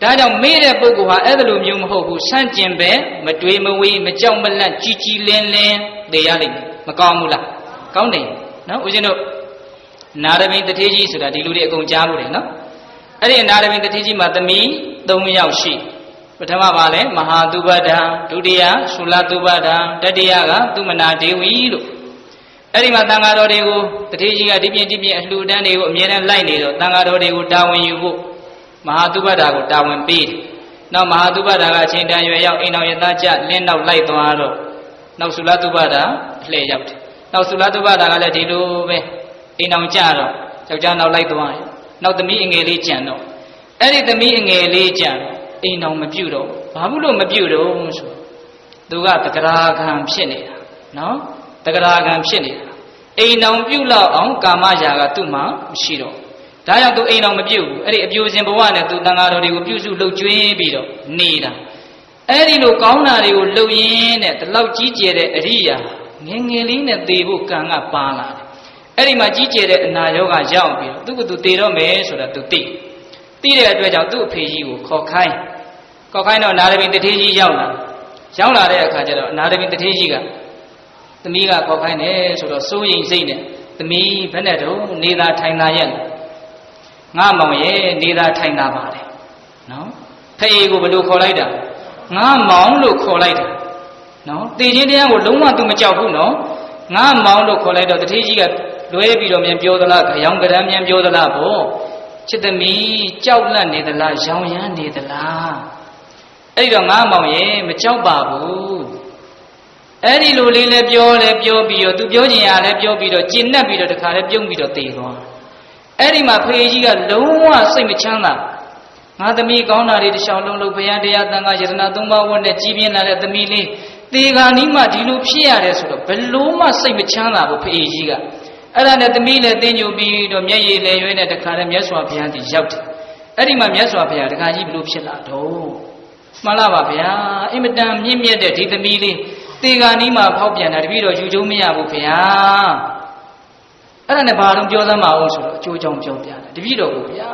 ဒါကြောင့်မေးတဲ့ပုဂ္ဂိုလ်ဟာအဲ့လိုမျိုးမဟုတ်ဘူးဆန့်ကျင်ပဲမတွေးမဝေးမကြောက်မလန့်ကြီးကြီးလင်းလင်းသိရလိမ့်မယ်မကောင်းဘူးလားကောင်းတယ်နော်ဦးဇင်းတို့နာရမိန်တထေးကြီးဆိုတာဒီလူတွေအကုန်ကြားလို့တယ်နော်အဲ့ဒီနာရမိန်တထေးကြီးမှာသမီး3ယောက်ရှိပထမပါလဲမဟာသုဘဒံဒုတိယသုလသုဘဒံတတိယကသုမနာဒေဝီလို့အဲ့ဒီမှာတန်ဃာတော်တွေကိုတထေးကြီးကဒီပြင်အလှူဒန်းတွေကိုအမြဲတမ်းလိုက်နေတော့တန်ဃာတော်တွေကိုတာဝန်ယူဖို့မဟာသုဘဒကိုတာဝန်ပေးတယ်နောက်မဟာသုဘဒကအချိန်တန်ရွယ်ရောက်အိမ်တော်ရသားကြလင်းနောက်လိုက်သွားတော့နောက်သုလသုဘဒအလှည့်ရောက်တယ်နောက်သုလသုဘဒကလည်းဒီလိုပဲအိမ်တော်ကြတော့ယောက်ျားနောက်လိုက်သွားတယ်နောက်သမီးအငယ်လေးကြံတော့အဲ့ဒီသမီးအငယ်လေးကြံတော့အိမ်တော်မပြုတ်တော့ဘာဘူးလို့မပြုတ်တော့ဆိုသူကတဂရာခံဖြစ်နေတာနော်တဂရာခံဖြစ်နေတာအိမ်တော်ပြုတ်လောက်အောင်ကာမရာဂသူ့မှာမရှိတော့ဒါကြောင့်သူအိမ်တော်မပြုတ်ဘူးအဲ့ဒီအပြိုစင်ဘဝနဲ့သူတန်ဃာတော်တွေကိုပြုစုလှုပ်ကျွေးပြီးတော့နေတာအဲ့ဒီလိုကောင်းတာတွေကိုလှုပ်ရင်းနဲ့ဒီလောက်ကြီးကျယ်တဲ့အရိယာငယ်ငယ်လေးနဲ့သေဖို့ကံကပါလာတယ်အဲ့ဒီမှာကြီးကျယ်တဲ့အနာရောဂါရောက်ပြီးတော့သူကသူသေတော့မယ်ဆိုတာသူသိတဲ့အတွက်ကြောင့်သူ့အဖေကြီးကိုခေါ်ခိုင်းတော့နာရမီတထေးကြီးရောက်လာတဲ့အခါကျတော့နာရမီတထေးကြီးကသမီးကခေါ်ခိုင်းတယ်ဆိုတော့စိုးရိမ်စိတ်နဲ့သမီးဘယ်နဲ့တော့နေသာထိုင်သာရဲ့ငါမောင်ရဲ့နေသာထိုင်သာပါတယ်နော်ဖေးကိုဘယ်လိုခေါ်လိုက်တာငါမောင်လို့ခေါ်လိုက်တာနော်တေခြင်းတရားကိုလုံးဝသူမကြောက်ဘူးနော်ငါမောင်လို့ခေါ်လိုက်တော့တထေးကြီးကလွဲပြီးတော့မြန်ပြောသလားခေါင်းကရမ်းမြန်ပြောသလားပေါ့ချစ်သမီးကြောက်လန့်နေသလားရောင်ရမ်းနေသလားအဲ့ဒီတော့ငါမောင်ရဲ့မကြောက်ပါဘူးအဲ့ဒီလိုလေးလည်းပြောပြီးတော့သူပြောချင်ရလဲပြောပြီးတော့ကျင့်납ပြီးတော့တခါလဲပြုံးပြီးတော့သေသွားအဲ့ဒီမှာဖေကြီးကလုံးဝစိတ်မချမ်းသာငါသမီးကောင်းတာတွေတခြားလုံးလုံးဘုရားတရားသံဃာယတနာ၃ပါးဝတ်နဲ့ကြီးပြင်းလာတဲ့သမီးလေးသေခါနီးမှဒီလိုဖြစ်ရတယ်ဆိုတော့ဘယ်လို့မှစိတ်မချမ်းသာဘူးဖေကြီးကအဲ့ဒါနဲ့သမီးလည်းသိညိုပြီးတော့မျက်ရည်လည်းရွေးနဲ့တခါလဲမြတ်စွာဘုရားကြီးရောက်တယ်အဲ့ဒီမှာမြတ်စွာဘုရားတခါကြီးဘလို့ဖြစ်လာတော့မှန်လားပါဗျာအင်မတန်မြင့်မြတ်တဲ့ဒီသမီးလေးသေခါနီးမှဖောက်ပြန်တာတပည့်တော်ယူကျုံမရဘူးဗျာအဲ့ဒါနဲ့ဘာလို့ပြောသမ်းမအောင်ဆိုတော့အကျိုးကြောင့်ပြောပြတယ်တပည့်တော်ကိုဗျာ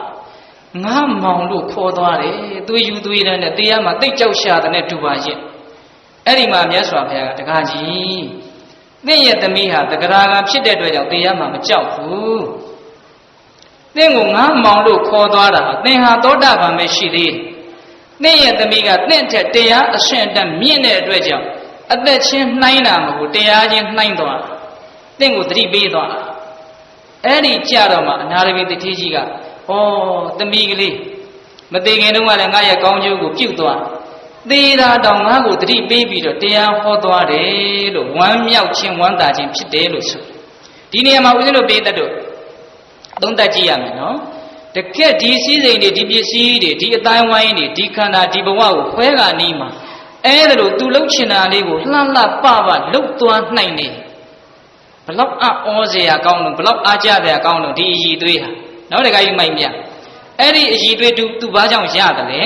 ငါမောင်လို့ခေါ်သွားတယ်သွေးယူသွေးတန်းနဲ့တရားမှာတိတ်ကြောက်ရှာတဲ့နဲ့တူပါရဲ့အဲ့ဒီမှာမြတ်စွာဘုရားကတကားကြီးသင်ရဲ့သမီးဟာတဂရာကဖြစ်တဲ့အတွက်ကြောင့်တရားမှာမကြောက်ဘူးသင်ကိုငါမောင်လို့ခေါ်သွားတာသင်ဟာသောတာပန်ပဲရှိသေးသင်ရဲ့သမီးကသင်ထက်တရားအရှင်တန်မြင့်တဲ့အတွက်ကြောင့်အသက်ချင်းနှိုင်းတာမဟုတ်တရားချင်းနှိုင်းသွားသင်ကိုသတိပေးသွားအဲ့ဒီကြတော့မှအနာရမီတထေးကြီးကဩသမီးကလေးမသေးခင်တုန်းကလည်းငါရဲ့ကောင်းကျိုးကိုပြုတ်သွားသေးတာတောင်ငါ့ကိုသတိပေးပြီးတော့တရားဟောသွားတယ်လို့ဝမ်းမြောက်ခြင်းဝမ်းသာခြင်းဖြစ်တယ်လို့ဆိုဒီနေရာမှာဦးဇင်းတို့ပေးတတ်တော့သုံးသပ်ကြည့်ရမယ်နော်တကယ်ဒီစည်းစိမ်တွေဒီပစ္စည်းတွေဒီအတိုင်းဝိုင်းတွေဒီခန္ဓာဒီဘဝကိုခွဲကာနီးမှာအဲ့ဒါလို့သူလှုပ်ချင်တာလေးကိုလှလှပပလှုပ်သွားနိုင်တယ်ဘလောက်အောစရာကောင်းလို့ဘလောက်အားကြစရာကောင်းလို့ဒီအည်သွေးဟာနော်တခါကြီးမိုက်မြအဲ့ဒီအည်သွေးသူဘာကြောင့်ရတယ်လဲ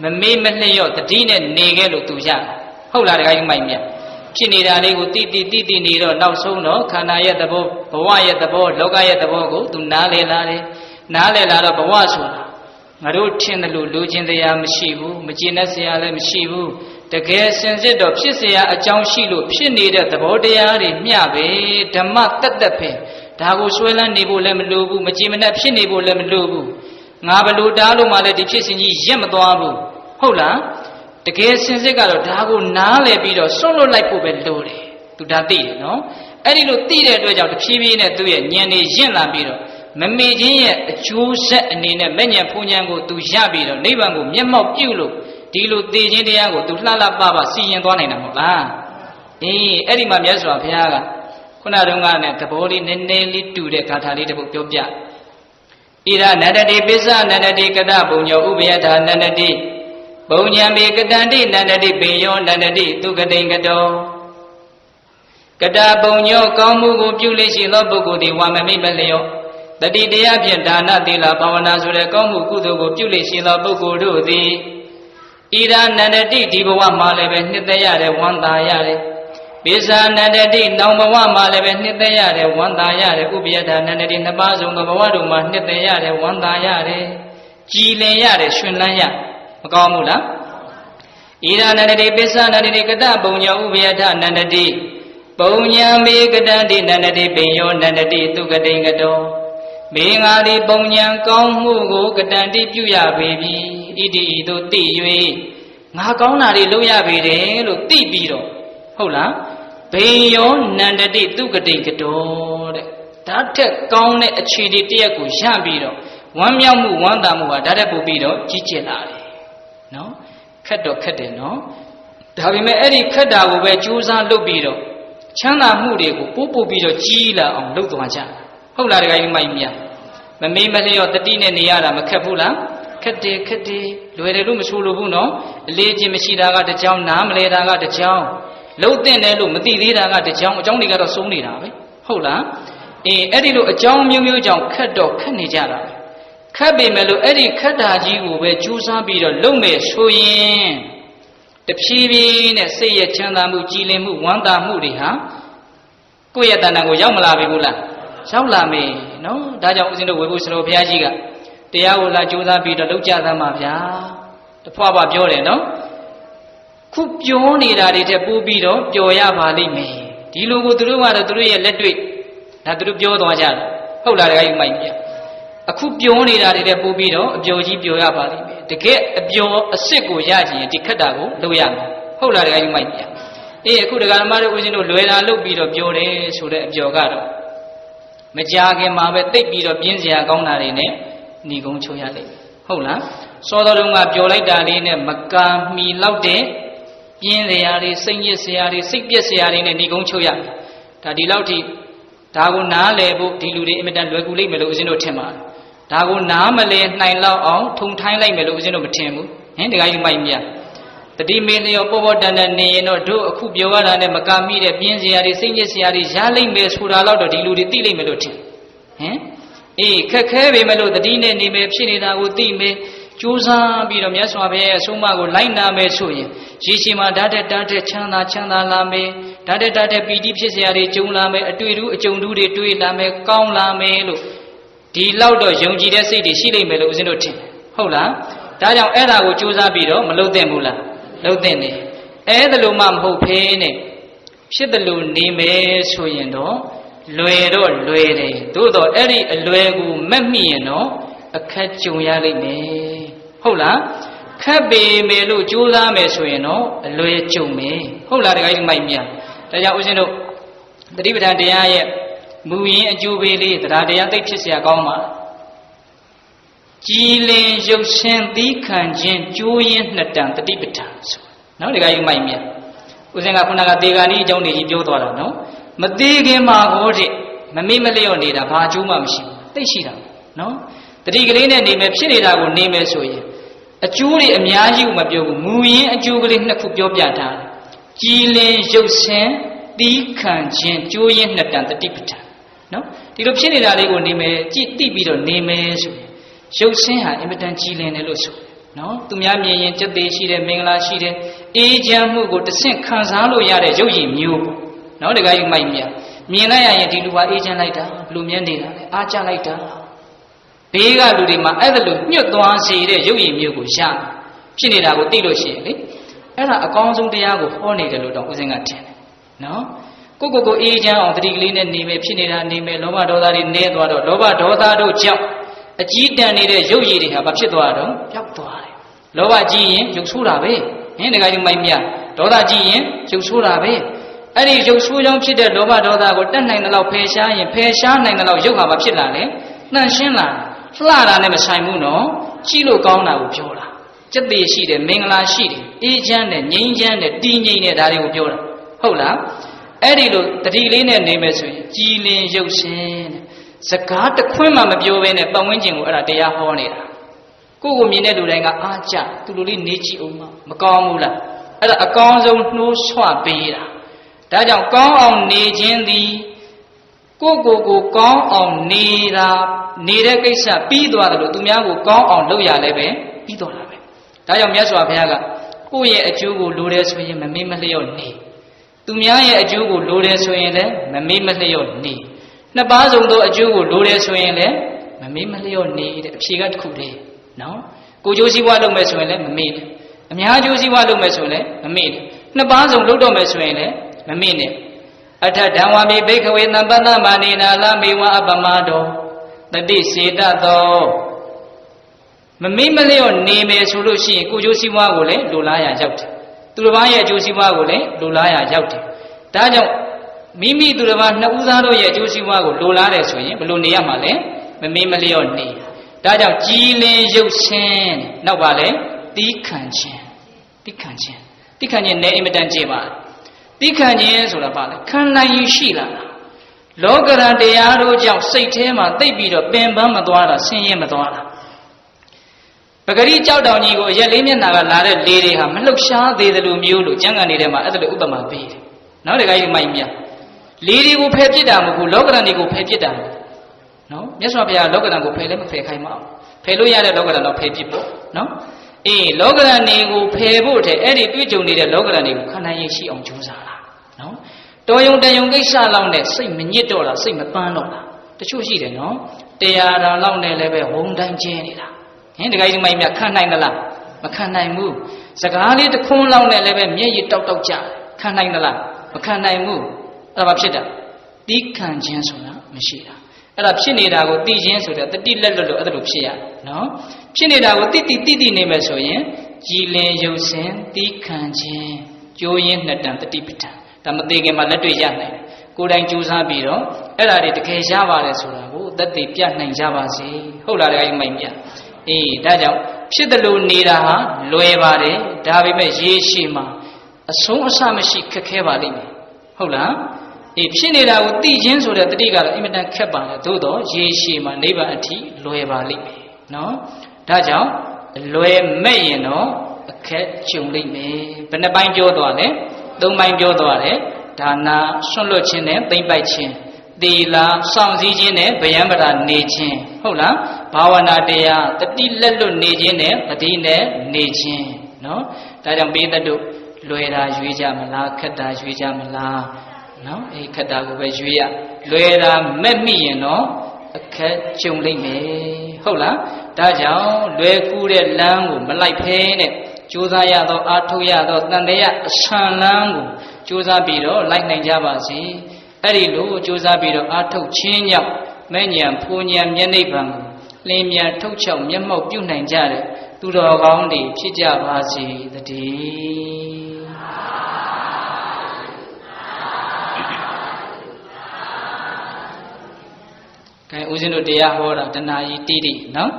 မမေ့မလျော့တတိနဲ့နေခဲ့လို့သူရတယ်ဟုတ်လားတခါကြီးမိုက်ဖြစ်နေတာလေးကိုတိနေတော့နောက်ဆုံးတော့ခန္ဓာရဲ့သဘောဘဝရဲ့သဘောလောကရဲ့သဘောကိုသူနားလည်လာတယ်နားလည်လာတော့ဘဝဆိုတာငါတို့ထင်တယ်လို့လူချင်းတရားမရှိဘူးမကျေနပ်စရာလည်းမရှိဘူးတကယ်စင်စစ်တော့ဖြစ်เสียအကြောင်းရှိလို့ဖြစ်နေတဲ့သဘောတရားတွေမျှပဲဓမ္မတက်တက်ပဲဒါကိုဆွဲလန်းနေဖို့လည်းမလိုဘူးမကြည်မနှက်ဖြစ်နေဖို့လည်းမလိုဘူးငါဘလို့တားလို့မှလည်းဒီဖြစ်စဉ်ကြီးရက်မသွားဘူးဟုတ်လားတကယ်စင်စစ်ကတော့ဒါကိုနားလည်ပြီးတော့စွန့်လွတ်လိုက်ဖို့ပဲလိုတယ်သူဒါသိတယ်နော်အဲ့ဒီလိုသိတဲ့အတွက်ကြောင့်တဖြည်းဖြည်းနဲ့သူ့ရဲ့ဉာဏ်တွေရင့်လာပြီးတော့မမေ့ခြင်းရဲ့အကျိုးဆက်အနေနဲ့မဲ့ဉာဏ်ဖူးဉာဏ်ကိုသူရပြီးတော့နိဗ္ဗာန်ကိုမျက်မှောက်ပြုလို့ဒီလိုသိခြင်းတရားကိုသူလှလှပပစီရင်သွားနိုင်တာမဟုတ်လားအေးအဲ့ဒီမှာမြတ်စွာဘုရားက ခုနတုန်းကနဲ့သဘောလေးနည်းနည်းလေးတူတဲ့ဂါထာလေးတစ်ပုဒ်ပြောပြဣရနန္တတိပိစ္ဆနန္တတိကတဘုံညောဥပယထာနန္တတိဘုံညံမေကတန္တိနန္တတိပင်ယောနန္တတိသူကတိန်ကတောကတဘုံညောကောင်းမှုကိုပြုလေရှိသောပုဂ္ဂိုလ်သည်ဝါမမိမလျော့တတိတရားဖြင့်ဒါနသီလဘာဝနာဆိုတဲ့ကောင်းမှုကုသိုလ်ကိုပြုလေရှိသောပုဂ္ဂိုလ်တို့သည်ဣရနန္တတိဒီဘဝမှာလည်းပဲနှစ်သက်ရတယ်ဝမ်းသာရတယ်ပိစ္ဆာနန္တတိနောင်ဘဝမှာလည်းပဲနှစ်သက်ရတယ်ဝမ်းသာရတယ်ဥပယထာနန္တတိနှစ်ပါးစုံသောဘဝတို့မှာနှစ်သက်ရတယ်ဝမ်းသာရတယ်ကြည်လင်ရတယ်ရှင်လန်းရမကောင်းဘူးလားဣရနန္တတိပိစ္ဆာနန္တတိကတဘုံညောဥပယထာနန္တတိပုံညာမေကတန္တိနန္တတိပင်ယောနန္တတိသူကတိန်ကတောမေငါသည်ပုံညာကောင်းမှုကိုကတန္တိပြုရပေပြီဣတိဤသို့သိ၍ငါကောင်းတာတွေလုပ်ရပေတယ်လို့သိပြီးတော့ဟုတ်လားဘိယောနန္တတိသူကတိန်ကတောတဲ့ဒါထက်ကောင်းတဲ့အခြေအနေတစ်ရပ်ကိုရပြီးတော့ဝမ်းမြောက်မှုဝမ်းသာမှုဟာဒါတက်ပို့ပြီးတော့ကြီးကျယ်လာတယ်နော်ခက်တော့ခက်တယ်နော်ဒါပေမဲ့အဲ့ဒီခက်တာကိုပဲကြိုးစားလုပ်ပြီးတော့ချမ်းသာမှုတွေကိုပို့ပြီးတော့ကြီးလာအောင်လုပ်သွားကြဟုတ်လားတခါကြီးမိုက်မြမမေးမလျော့တတိနဲ့နေရတာမခက်ဘူးလားခက်တယ်ခက်တယ်လွယ်တယ်လို့မဆိုလိုဘူးနော်အလေးချင်းမရှိတာကတစ်ကြောင်းနားမလဲတာကတစ်ကြောင်းလုံးတဲ့တယ်လို့မသိသေးတာကတစ်ကြောင်းအကြောင်းတွေကတော့စိုးနေတာပဲဟုတ်လားအဲ့ဒီလိုအကြောင်းမျိုးမျိုးကြောင့်ခက်တော့ခက်နေကြတာပဲခက်ပေမဲ့လို့အဲ့ဒီခက်တာကြီးကိုပဲကြိုးစားပြီးတော့လုပ်မယ်ဆိုရင်တဖြည်းဖြည်းနဲ့စိတ်ရဲ့ချမ်းသာမှုကြည်လင်မှုဝမ်းသာမှုတွေဟာကိုယ့်ရဲ့တဏ္ဍာကိုရောက်မလာပြီဘူးလားရောက်လာမယ်နော်ဒါကြောင့်ဦးဇင်းတို့ဝေဖို့ဆရာဘုရားကြီးကတရားကိုလာကြိုးစားပြီးတော့လုပ်ကြသမှာဗျာတဖွာဖွာပြောတယ်နော်ခုပြောနေတာတွေတက်ပိုးပြီးတော့ပျော်ရပါလိမ့်မယ်ဒီလိုကိုသူတို့ကတော့သူတို့ရဲ့လက်တွေ့ဒါသူတို့ပြောသွားကြတယ်ဟုတ်လားတခါကြီးမိုက်ပြအခုပြောနေတာတွေတက်ပိုးပြီးတော့အပျော်ကြီးပျော်ရပါလိမ့်မယ်တကယ်အပျော်အစ်စ်ကိုရကြရင်ဒီခက်တာကိုလုပ်ရမယ်ဟုတ်လားတခါကြီးမိုက်ပြအခုဒကာဓမ္မတို့ဦးဇင်းတို့လွယ်တာလုပ်ပြီးတော့ပြောတယ်ဆိုတဲ့အပျော်ကတော့မကြခင်မှာပဲတိတ်ပြီးတော့ပြင်းစရာကောင်းတာတွေနဲ့หนีကုန်းချိုးရလိမ့်မယ်ဟုတ်လားစောတော်တုန်းကပျော်လိုက်တာလေးနဲ့မကံမီလောက်တဲ့ပြင်းစရာတွေစိတ်ညစ်စရာတွေစိတ်ပြက်စရာတွေနဲ့หนีကုန်းချိုးရမယ်ဒါဒီလောက်ထိဒါကိုနားလည်ဖို့ဒီလူတွေအင်မတန်လွယ်ကူလိမ့်မယ်လို့ဦးဇင်းတို့ထင်ပါတယ်ဒါကိုနားမလည်နိုင်လောက်အောင်ထုံထိုင်းလိုက်မယ်လို့ဦးဇင်းတို့မထင်ဘူးဟင်တခါကြီးမိုက်မြတတိမေလျောပေါ်ပေါ်တန်တန်နေရင်တော့တို့အခုပြောရတာနဲ့မကမိတဲ့ပြင်းစရာတွေစိတ်ညစ်စရာတွေရလိမ့်မယ်ဆိုတာတော့ဒီလူတွေသိလိမ့်မယ်လို့ထင်ဟင်ခက်ခဲပေမဲ့လို့တတိနဲ့နေမယ်ဖြစ်နေတာကိုသိမယ်ကြိုးစားပြီးတော့မြတ်စွာဘုရားရဲ့အဆုံးအမကိုလိုက်နာမယ်ဆိုရင်ရေရှည်မှာဓာတ်တက်ချမ်းသာလာမယ်ဓာတ်တက်ပီတိဖြစ်စရာတွေကျုံလာမယ်အတွေ့အကြုံတွေတွေ့လာမယ်ကောင်းလာမယ်လို့ဒီလောက်တော့ယုံကြည်တဲ့စိတ်တွေရှိလိမ့်မယ်လို့ဦးဇင်းတို့ထင်ဟုတ်လားဒါကြောင့်အဲ့ဒါကိုကြိုးစားပြီးတော့မလုပ်သင့်ဘူးလားလုပ်သင့်တယ်အဲ့ဒါလို့မှမဟုတ်ဖေးနဲ့ဖြစ်တယ်လို့နေမယ်ဆိုရင်တော့လွယ်တော့လွယ်တယ်သို့တော့အဲ့ဒီအလွယ်ကိုမက်မိရင်တော့အခက်ကြုံရလိမ့်မယ်ဟုတ်လားခက်ပေမယ်လို့ကြိုးစားမယ်ဆိုရင်တော့အလွယ်ကြုံမယ်ဟုတ်လားတခါကြီးမိုက်မြဒါကြောင့်ဦးဇင်းတို့သတိပဋ္ဌာန်တရားရဲ့မူရင်းအကျိုးပေးလေးတရားသိဖြစ်เสียကောင်းပါကြည်လင်ရုပ်ရှင်သီးခံခြင်းကျိုးရင်းနှစ်တန်တတိပဋ္ဌာန်ဆိုနော်ဒီကကြီးမိုက်မြဦးဇင်းကခုနကတေဂာနီအကြောင်းတွေကြီးပြောသွားတာနော်မသေးခင်မှာကိုတည်းမမေ့မလျော့နေတာဘာအကျိုးမှမရှိဘူးသိရှိတာနော်တတိကလေးနဲ့နေမယ်ဖြစ်နေတာကိုနေမယ်ဆိုရင်အကျိုးတွေအများကြီးကိုမပြောဘူးမူရင်းအကျိုးကလေးနှစ်ခုပြောပြထားတယ်ကြည်လင်ရုပ်ရှင်သီးခံခြင်းကျိုးရင်းနှစ်တန်တတိပဋ္ဌာန်နော်ဒီလိုဖြစ်နေတာလေးကိုနေမယ်ကြည့်သိပြီးတော့နေမယ်ဆိုရင်ရုပ်ဆင်းဟာအင်မတန်ကြည်လင်တယ်လို့ဆိုနော်သူများမြင်ရင်စက်သေးရှိတယ်မင်္ဂလာရှိတယ်အေးချမ်းမှုကိုတဆင့်ခံစားလို့ရတဲ့ရုပ်ရည်မျိုးပေါ့နော်တခါကြီးမိုက်မြမြင်လိုက်ရရင်ဒီလူဟာအေးချမ်းလိုက်တာလူမြင်နေတာလေအားကျလိုက်တာဘေးကလူတွေမှာအဲ့ဒါလိုညှွတ်သွားစေတဲ့ရုပ်ရည်မျိုးကိုရဖြစ်နေတာကိုသိလို့ရှိရင်လေအဲ့ဒါအကောင်းဆုံးတရားကိုဟောနေတယ်လို့တော့ဦးဇင်းကထင်တယ်နော်ကိုအေးချမ်းအောင်တတိကလေးနဲ့နေမယ်ဖြစ်နေတာနေမယ်လောဘဒေါသတွေနည်းသွားတော့လောဘဒေါသတို့ကြောင့်အကြီးတန်နေတဲ့ရုပ်ရည်တွေဟာဘာဖြစ်သွားတော့ပျောက်သွားတယ်လောဘကြီးရင်ရုပ်ဆိုးတာပဲဟင်တခါကြီးမိုက်မြဒေါသကြီးရင်ရုပ်ဆိုးတာပဲအဲ့ဒီရုပ်ဆိုးကြောင့်ဖြစ်တဲ့လောဘဒေါသကိုတတ်နိုင်တဲ့လောက်ဖယ်ရှားရင်ဖယ်ရှားနိုင်တဲ့လောက်ရုပ်ဟာဘာဖြစ်လာလဲနှံ့ရှင်းလာလှတာနဲ့မဆိုင်ဘူးနော်ကြည့်လို့ကောင်းတာကိုပြောတာစက်သေးရှိတယ်မင်္ဂလာရှိတယ်အေးချမ်းတယ်ငြိမ်းချမ်းတယ်တည်ငြိမ်တယ်ဒါတွေကိုပြောတာဟုတ်လား အဲ့ဒီလိုတတိလေးနဲ့နေမယ်ဆိုရင်ကြည်လင်ရုပ်ရှင်စကားတစ်ခွန်းမှမပြောဘဲနဲ့ပတ်ဝန်းကျင်ကိုအဲ့ဒါတရားဟောနေတာကိုယ့်ကိုမြင်တဲ့လူတိုင်းကအားကြသူလူလေးနေကြည့်အောင်မကောင်းဘူးလားအဲ့ဒါအကောင်းဆုံးနှိုးဆွပေးတာဒါကြောင့်ကောင်းအောင်နေခြင်းသည်ကိုကောင်းအောင်နေတာနေတဲ့ကိစ္စပြီးသွားတယ်လို့သူများကိုကောင်းအောင်လုပ်ရလဲပဲပြီးသွားတာပဲဒါကြောင့်မြတ်စွာဘုရားကကိုယ့်ရဲ့အကျိုးကိုလိုတယ်ဆိုရင်မမေ့မလျော့နေသူများရဲ့အကျိုးကိုလိုတယ်ဆိုရင်လည်းမမေ့မလျော့နေနှစ်ပါးစုံသောအကျိုးကိုလိုတယ်ဆိုရင်လည်းမမေ့မလျော့နေတဲ့အဖြေကတစ်ခုတည်းနော်ကိုကျိုးစည်းဝါးလုပ်မယ်ဆိုရင်လည်းမမေ့နဲ့အများကျိုးစည်းဝါးလုပ်မယ်ဆိုရင်လည်းမမေ့နဲ့နှစ်ပါးစုံလုပ်တော့မယ်ဆိုရင်လည်းမမေ့နဲ့အထဓမ္ဝမိဘိခဝေသံပတ္တမဏိနာလမေဝအပမတောတတိစေတသောမမေ့မလျော့နေမယ်ဆိုလို့ရှိရင်ကိုကျိုးစည်းဝါးကိုလည်းလိုလားရရောက်တယ်သူတစ်ပါးရဲ့အကျိုးစီးပွားကိုလည်းလိုလားရရောက်တယ်ဒါကြောင့်မိမိသူတစ်ပါးနှစ်ဦးသားတို့ရဲ့အကျိုးစီးပွားကိုလိုလားတယ်ဆိုရင်ဘယ်လိုနေရမှာလဲမမေ့မလျော့နေဒါကြောင့်ကြည်လင်ရုပ်ရှင်နောက်ပါလဲတီးခံခြင်းနဲ့အင်မတန်ကြည်ပါတီးခံခြင်းဆိုတာပါလဲခံနိုင်ရရှိလာတာလောကရန်တရားတို့ကြောင့်စိတ်ထဲမှာတိတ်ပြီးတော့ပင်ပန်းမသွားတာဆင်းရဲမသွားတာပဂရိကြောက်တောင်ကြီးကိုရက်လေးမျက်နှာကလာတဲ့လေတွေဟာမလှုပ်ရှားသေးတယ်လို့မျိုးလို့ကျမ်းဂန်နေတဲ့မှာအဲ့ဒါလိုဥပမာပေးတယ်။နောက်တခါကြီးမိုက်မြလေတွေကိုဖယ်ပစ်တာမဟုတ်ဘူးလောကရန်တွေကိုဖယ်ပစ်တာနော်မြတ်စွာဘုရားလောကရန်ကိုဖယ်လည်းမဖယ်ခိုင်းမအောင်ဖယ်လို့ရတဲ့လောကရန်တော့ဖယ်ပစ်ဖို့နော်အေးလောကရန်တွေကိုဖယ်ဖို့တဲ့အဲ့ဒီတွေ့ကြုံနေတဲ့လောကရန်တွေကိုခန္ဓာရင်ရှိအောင်ကြိုးစားတာနော်တော်ယုံတယုံကိစ္စလောက်နဲ့စိတ်မညစ်တော့တာစိတ်မပန်းတော့တာတချို့ရှိတယ်နော်တရားတော်လောက်နဲ့လည်းပဲဝုံတိုင်းကျဲနေတာဟင်တခါကြီးမိုင်းမြခံနိုင်သလားမခံနိုင်ဘူးစကားလေးတစ်ခွန်းလောက်နဲ့လည်းပဲမျက်ရည်တောက်ကြခံနိုင်သလားမခံနိုင်ဘူးအဲ့ဒါဘာဖြစ်တာတီးခံခြင်းဆိုတာမရှိတာအဲ့ဒါဖြစ်နေတာကိုသိခြင်းဆိုတဲ့တတိလက်လွတ်လို့အဲ့ဒါလိုဖြစ်ရနော်ဖြစ်နေတာကိုတိနေမယ်ဆိုရင်ကြည်လင်ရုပ်စဉ်တီးခံခြင်းကြိုးရင်းနှစ်တန်တတိပဋ္ဌာန်ဒါမသိခင်မှာလက်တွေ့ရနိုင်တယ်ကိုယ်တိုင်ကြိုးစားပြီးတော့အဲ့ဒါတွေတကယ်ရပါတယ်ဆိုတာကိုသက်သေပြနိုင်ကြပါစေဟုတ်လားအဲ့ဒီမိုင်းမြအေးဒါကြောင့်ဖြစ်တယ်လို့နေတာဟာလွယ်ပါတယ်ဒါပေမဲ့ရေရှည်မှာအဆုံးအစမရှိခက်ခဲပါလိမ့်မယ်ဟုတ်လားအေးဖြစ်နေတာကိုသိခြင်းဆိုတဲ့တတိကတော့အင်မတန်ခက်ပါတယ်သို့တော့ရေရှည်မှာနိဗ္ဗာန်အထိလွယ်ပါလိမ့်မယ်နော်ဒါကြောင့်လွယ်မဲ့ရင်တော့အခက်ကြုံလိမ့်မယ်ဘယ်နှပိုင်းပြောသွားလဲ၃ပိုင်းပြောသွားတယ်ဒါနာဆွန့်လွတ်ခြင်းနဲ့သိမ့်ပိုက်ခြင်းသီလစောင့်စည်းခြင်းနဲ့ဗျံပရာနေခြင်းဟုတ်လားဘာဝနာတရားတတိလက်လွတ်နေခြင်းနဲ့ပတိနဲ့နေခြင်းနော်ဒါကြောင့်ပိဋကတို့လွယ်တာရွေးကြမလားခက်တာရွေးကြမလားနော်အေးခက်တာကိုပဲရွေးရလွယ်တာမဲ့မိရင်တော့အခက်ကြုံလိမ့်မယ်ဟုတ်လားဒါကြောင့်လွယ်ကူတဲ့လမ်းကိုမလိုက်ဖဲနဲ့ကြိုးစားရသောအာထုတ်ရသောတန်တရားအဆန်လမ်းကိုကြိုးစားပြီးတော့လိုက်နိုင်ကြပါစေအဲ့ဒီလိုကြိုးစားပြီးတော့အာထုတ်ခြင်းကြောင့်မဲ့ဉဏ်ဖူဉဏ်မျက်နှိပ်ဗံကိုလင်းမြန်ထုတ်ချောက်မျက်မှောက်ပြုနိုင်ကြတဲ့သူတော်ကောင်းတွေဖြစ်ကြပါစေတည်းကဲဦးဇင်းတို့တရားဟောတာတဏှာကြီးတိနော်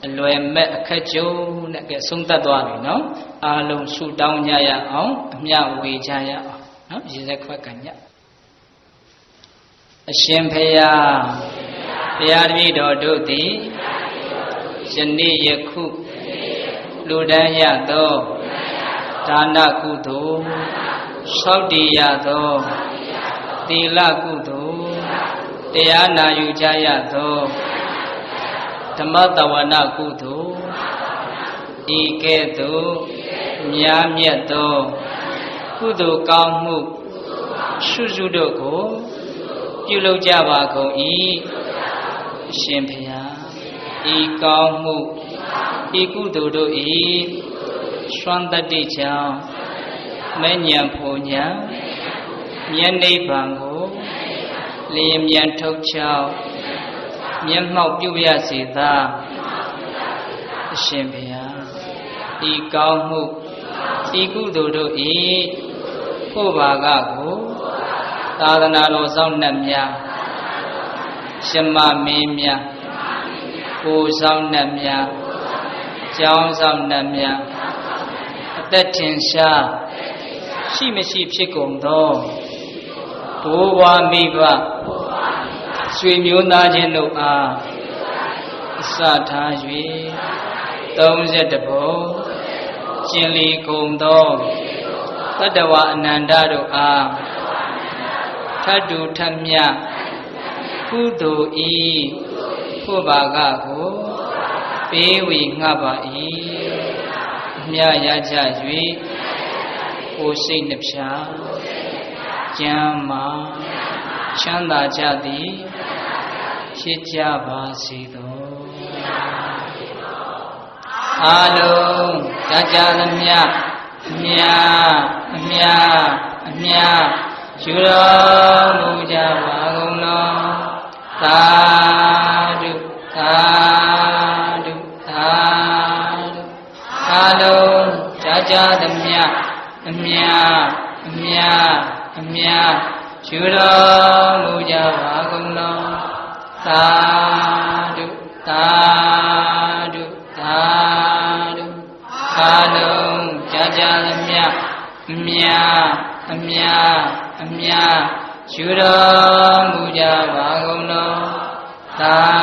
အလွယ်မဲ့အခက်ကြုံနဲ့ကဲဆုံးသက်သွားပြီနော်အားလုံးဆုတောင်းကြရအောင်အမျှဝေကြရအောင်နော်ရေစက်ခွက်ကညအရှင်ဖေယတရားတပည့်တော်တို့သည်ယနေ့ယခုလူတန်းရသောဒါနကုသိုလ်သောက်တည်ရသောသီလကုသိုလ်တရားနာယူကြရသောဓမ္မတဝနာကုသိုလ်ဤကဲ့သို့မြားမြတ်သောကုသိုလ်ကောင်းမှုစုစုတို့ကိုပြုလုပ်ကြပါကုန်၏အရှင်ဘုရားဤကောင်းမှုဤကုသိုလ်တို့ဤစွမ်းတတ္တိကြောင့်မဲ့ဉဏ်ဖူဉဏ်မျက်နှိပ်ဗံကိုလျင်မြန်ထုတ်ချောက်မျက်မှောက်ပြုရစေသာအရှင်ဘုရားဤကောင်းမှုဤကုသိုလ်တို့ဤဖို့ဘာကကိုသာသနာတော်ဆောင်နှက်များရှမမင်းများကိုဆောင်နှက်များကျောင်းဆောင်နှက်များအသက်ထင်ရှားရှိမရှိဖြစ်ကုန်သောဒ ဘိုးဘွားမိဘဆွေမျိုးသားချင်းတို့အားအစထား၍31ဘုံကျင်လီကုန်သောတတ္တဝအနန္တတို့အားထတ်တူထမြကုသိုလ်ဤဖို့ဘာကကိုပေးဝေငှပါ၏မြတ်ရကြ၍ကိုယ်စိတ်နှပြကျမ်းမာချမ်းသာကြသည်ဖြစ်ကြပါစေသောအားလုံးကြသမျှအမြအမြအမြယူတော်မူကြပါကုန်လောသာဓုသာဓုသာဓုအားလုံးကြသမျှအမြအမြအမြယူတော်မူကြပါကုန်လောသာဓုသာဓုသာဓုအားလုံးကြသမျှအမြအမြအမြယူတော်မူကြပါကုန်လောသာ